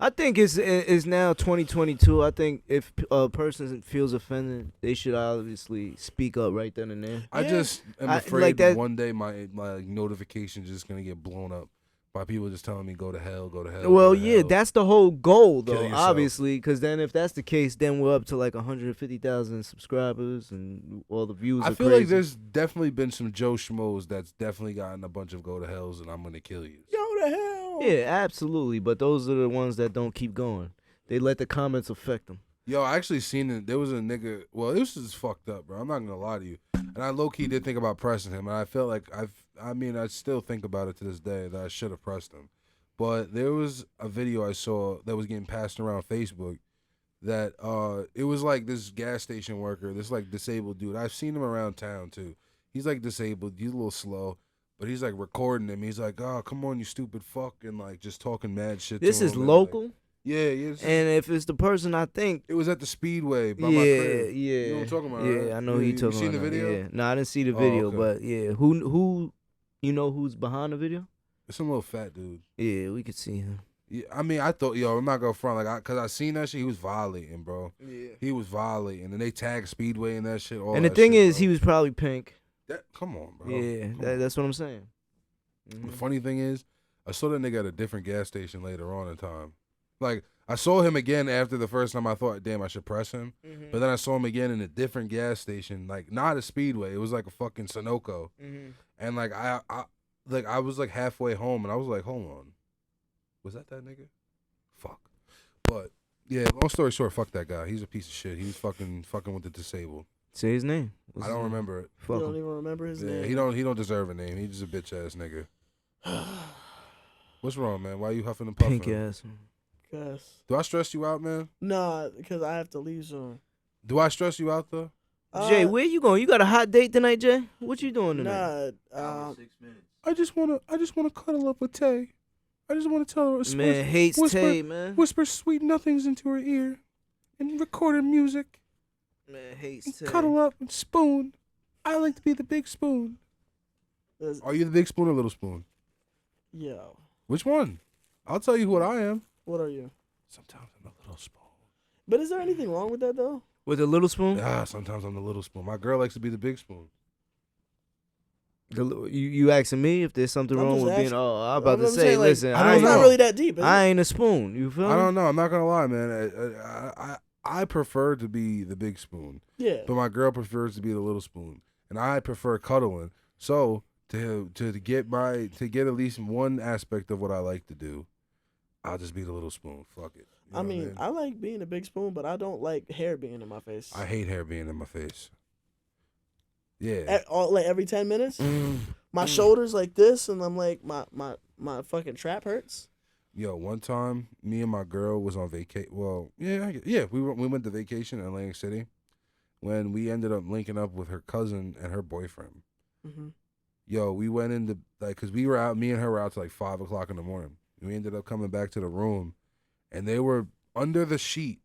I think it's now 2022. I think if a person feels offended, they should obviously speak up right then and there. I Yeah. just am I- afraid like that- one day my notification's just gonna get blown up by people just telling me go to hell, go to hell. Well, go to yeah, hell. that's the whole goal, Kill though. yourself. Obviously, because then if that's the case, then we're up to like 150,000 subscribers, and all the views. I are feel crazy. like there's definitely been some Joe Schmoes that's definitely gotten a bunch of go to hells and I'm gonna kill you. Go to hell. Yeah, absolutely. But those are the ones that don't keep going. They let the comments affect them. Yo, I actually seen it. There was a nigga. Well, this is fucked up, bro. I'm not gonna lie to you. And I low key did think about pressing him, and I felt like I still think about it to this day that I should have pressed him. But there was a video I saw that was getting passed around Facebook that it was like this gas station worker, this like disabled dude. I've seen him around town too. He's like disabled. He's a little slow, but he's like recording him. He's like, "Oh, come on, you stupid fuck," and like just talking mad shit. This to is him and, local, Like, yeah, yeah. and if it's the person I think, It was at the Speedway by yeah, my crib. yeah, You know what I'm talking about, yeah, right? I know You he talking seen about. the video? Yeah, no, I didn't see the Oh, video, okay. but yeah, who, you know who's behind the video? It's some little fat dude. Yeah, we could see him. Yeah, I mean, I thought, I'm not gonna front, like, cause I seen that shit. He was violating, bro. Yeah. He was violating, and then they tagged Speedway and that shit. All And the that thing shit, is, bro. he was probably pink. Come on, bro. Yeah, Come on. that's what I'm saying. Mhm. The funny thing is, I saw that nigga at a different gas station later on in time. Like, I saw him again after the first time. I thought, damn, I should press him. Mhm. But then I saw him again in a different gas station, like not a Speedway. It was like a fucking Sunoco. Mhm. And like I was like halfway home, and I was like, hold on, was that nigga? Fuck. But yeah, long story short, fuck that guy. He's a piece of shit. He was fucking with the disabled. Say his name. What's I his don't name? remember it. You Fuck don't him. even remember his Yeah, name. he don't deserve a name. He's just a bitch ass nigga. What's wrong, man? Why you huffing and puffing? Pink ass. Cause Do I stress you out, man? nah, because I have to leave soon. Do I stress you out though? Jay, where you going? You got a hot date tonight, Jay? What you doing tonight? Nah, 6 minutes. I just wanna cuddle up with Tay. I just wanna tell her Man, hates whisper- Tay, man. whisper sweet nothings into her ear, and record her music. Man, hates And Tay. cuddle up and spoon. I like to be the big spoon. Are you the big spoon or little spoon? yo, Which one? I'll tell you what I am. what are you? Sometimes I'm the little spoon. But is there anything wrong with that though? With a little spoon? Sometimes I'm the little spoon. My girl likes to be the big spoon. You asking me if there's something I'm wrong just with being? asking- Oh, I'm about I'm to just say, saying, like, listen, I don't It's know. not really that deep. Is I it? ain't a spoon. You feel I me? don't know. I'm not gonna lie, man. I prefer to be the big spoon, Yeah. but my girl prefers to be the little spoon, and I prefer cuddling. So to get at least one aspect of what I like to do, I'll just be the little spoon. Fuck it. You know I what mean, I like being a big spoon, but I don't like hair being in my face. I hate hair being in my face. Yeah. Like every 10 minutes, my shoulders like this, and I'm like, my fucking trap hurts. Yo, one time, me and my girl was on vacation. Well, yeah, we went to vacation in Atlantic City, when we ended up linking up with her cousin and her boyfriend. Mm-hmm. Yo, we went into cause we were out. Me and her were out till like 5 o'clock in the morning. We ended up coming back to the room, and they were under the sheet,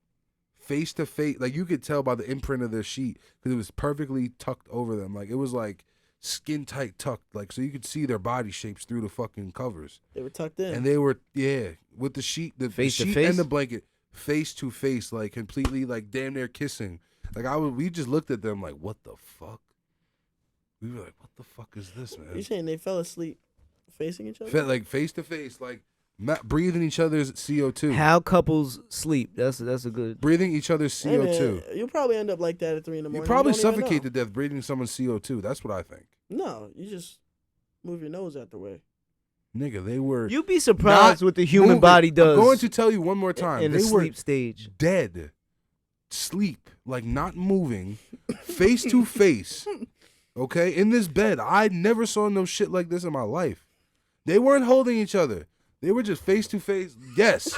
face to face. Like you could tell by the imprint of their sheet because it was perfectly tucked over them. Like it was like skin tight tucked. Like so you could see their body shapes through the fucking covers. They were tucked in. And they were with the sheet, the Face to sheet face? and the blanket, face to face, like completely, like damn near kissing. Like we just looked at them like, what the fuck? We were like, what the fuck is this, man? You saying they fell asleep facing each other? Felt like face to face, like breathing each other's CO2, How couples sleep? That's a good. breathing each other's Hey, man, CO2. you'll probably end up like that at 3 in the You morning. probably don't even suffocate know. to death breathing someone's CO2. That's what I think. No, you just move your nose out the way. Nigga, they were You'd be surprised what the human moving. body does. I'm going to tell you one more time. in They the were sleep stage. dead, sleep, like not moving, face to face. Okay, in this bed, I never saw no shit like this in my life. They weren't holding each other. They were just face to face. Yes,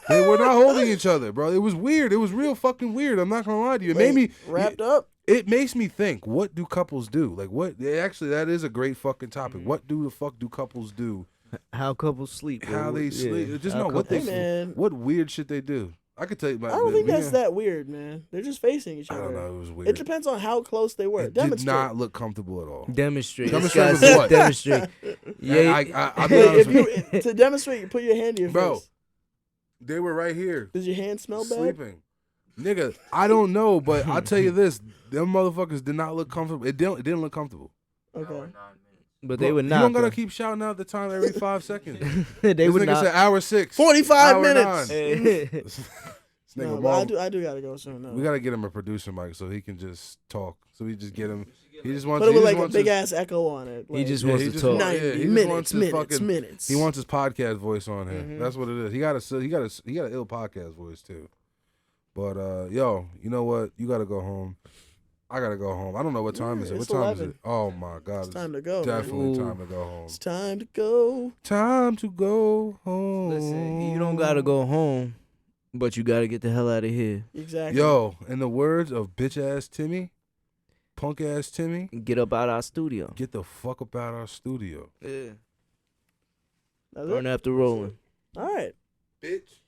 they were not holding each other, bro. It was weird. It was real fucking weird. I'm not gonna lie to you. It made me wrapped up. It makes me think. What do couples do? Like what? Actually, that is a great fucking topic. What do the fuck do couples do? How couples sleep. How they sleep? Just How know what they. couples- Hey, man. What weird shit they do. I could tell you about. I don't think we that's can- that weird, man. They're just facing each I other. don't know. It was weird. It depends on how close they were. It did Demonstrate. not look comfortable at all. Demonstrate. Demonstrate This with guy what? said demonstrate. Yeah. I'll be honest If with you to demonstrate, you put your hand to your Bro. face. They were right here Does your hand smell bad? sleeping. Nigga, I don't know, but I'll tell you this: them motherfuckers did not look comfortable. It didn't look comfortable. Okay. 9 minutes. But Bro, they would You not. don't gotta keep shouting out the time every 5 seconds. They This would nigga not. said hour 6. 45 hour minutes. 9. Eh, This nigga No, but Marv- I do gotta go soon. No. We gotta get him a producer mic so he can just talk. So we just get him. He just wants. Put it he with just like a wants big his- ass echo on it. He Like, just Yeah, wants he to just talk. want- 90 yeah, he just minutes, wants his minutes, fucking- minutes. He wants his podcast voice on here. Mhm. That's what it is. He got an ill podcast voice too. But yo, you know what? You gotta go home. I gotta go home. I don't know what time Yeah, is it. What it's time 11. is it? Oh my god, It's time to go. Man. definitely Ooh. time to go home. It's time to go. Time to go home. Listen, you don't gotta go home, but you gotta get the hell out of here. Exactly. Yo, in the words of bitch ass Timmy, punk ass Timmy, And get up out our studio. get the fuck up out our studio. Yeah. That's Burn it. after rolling. All right. Bitch.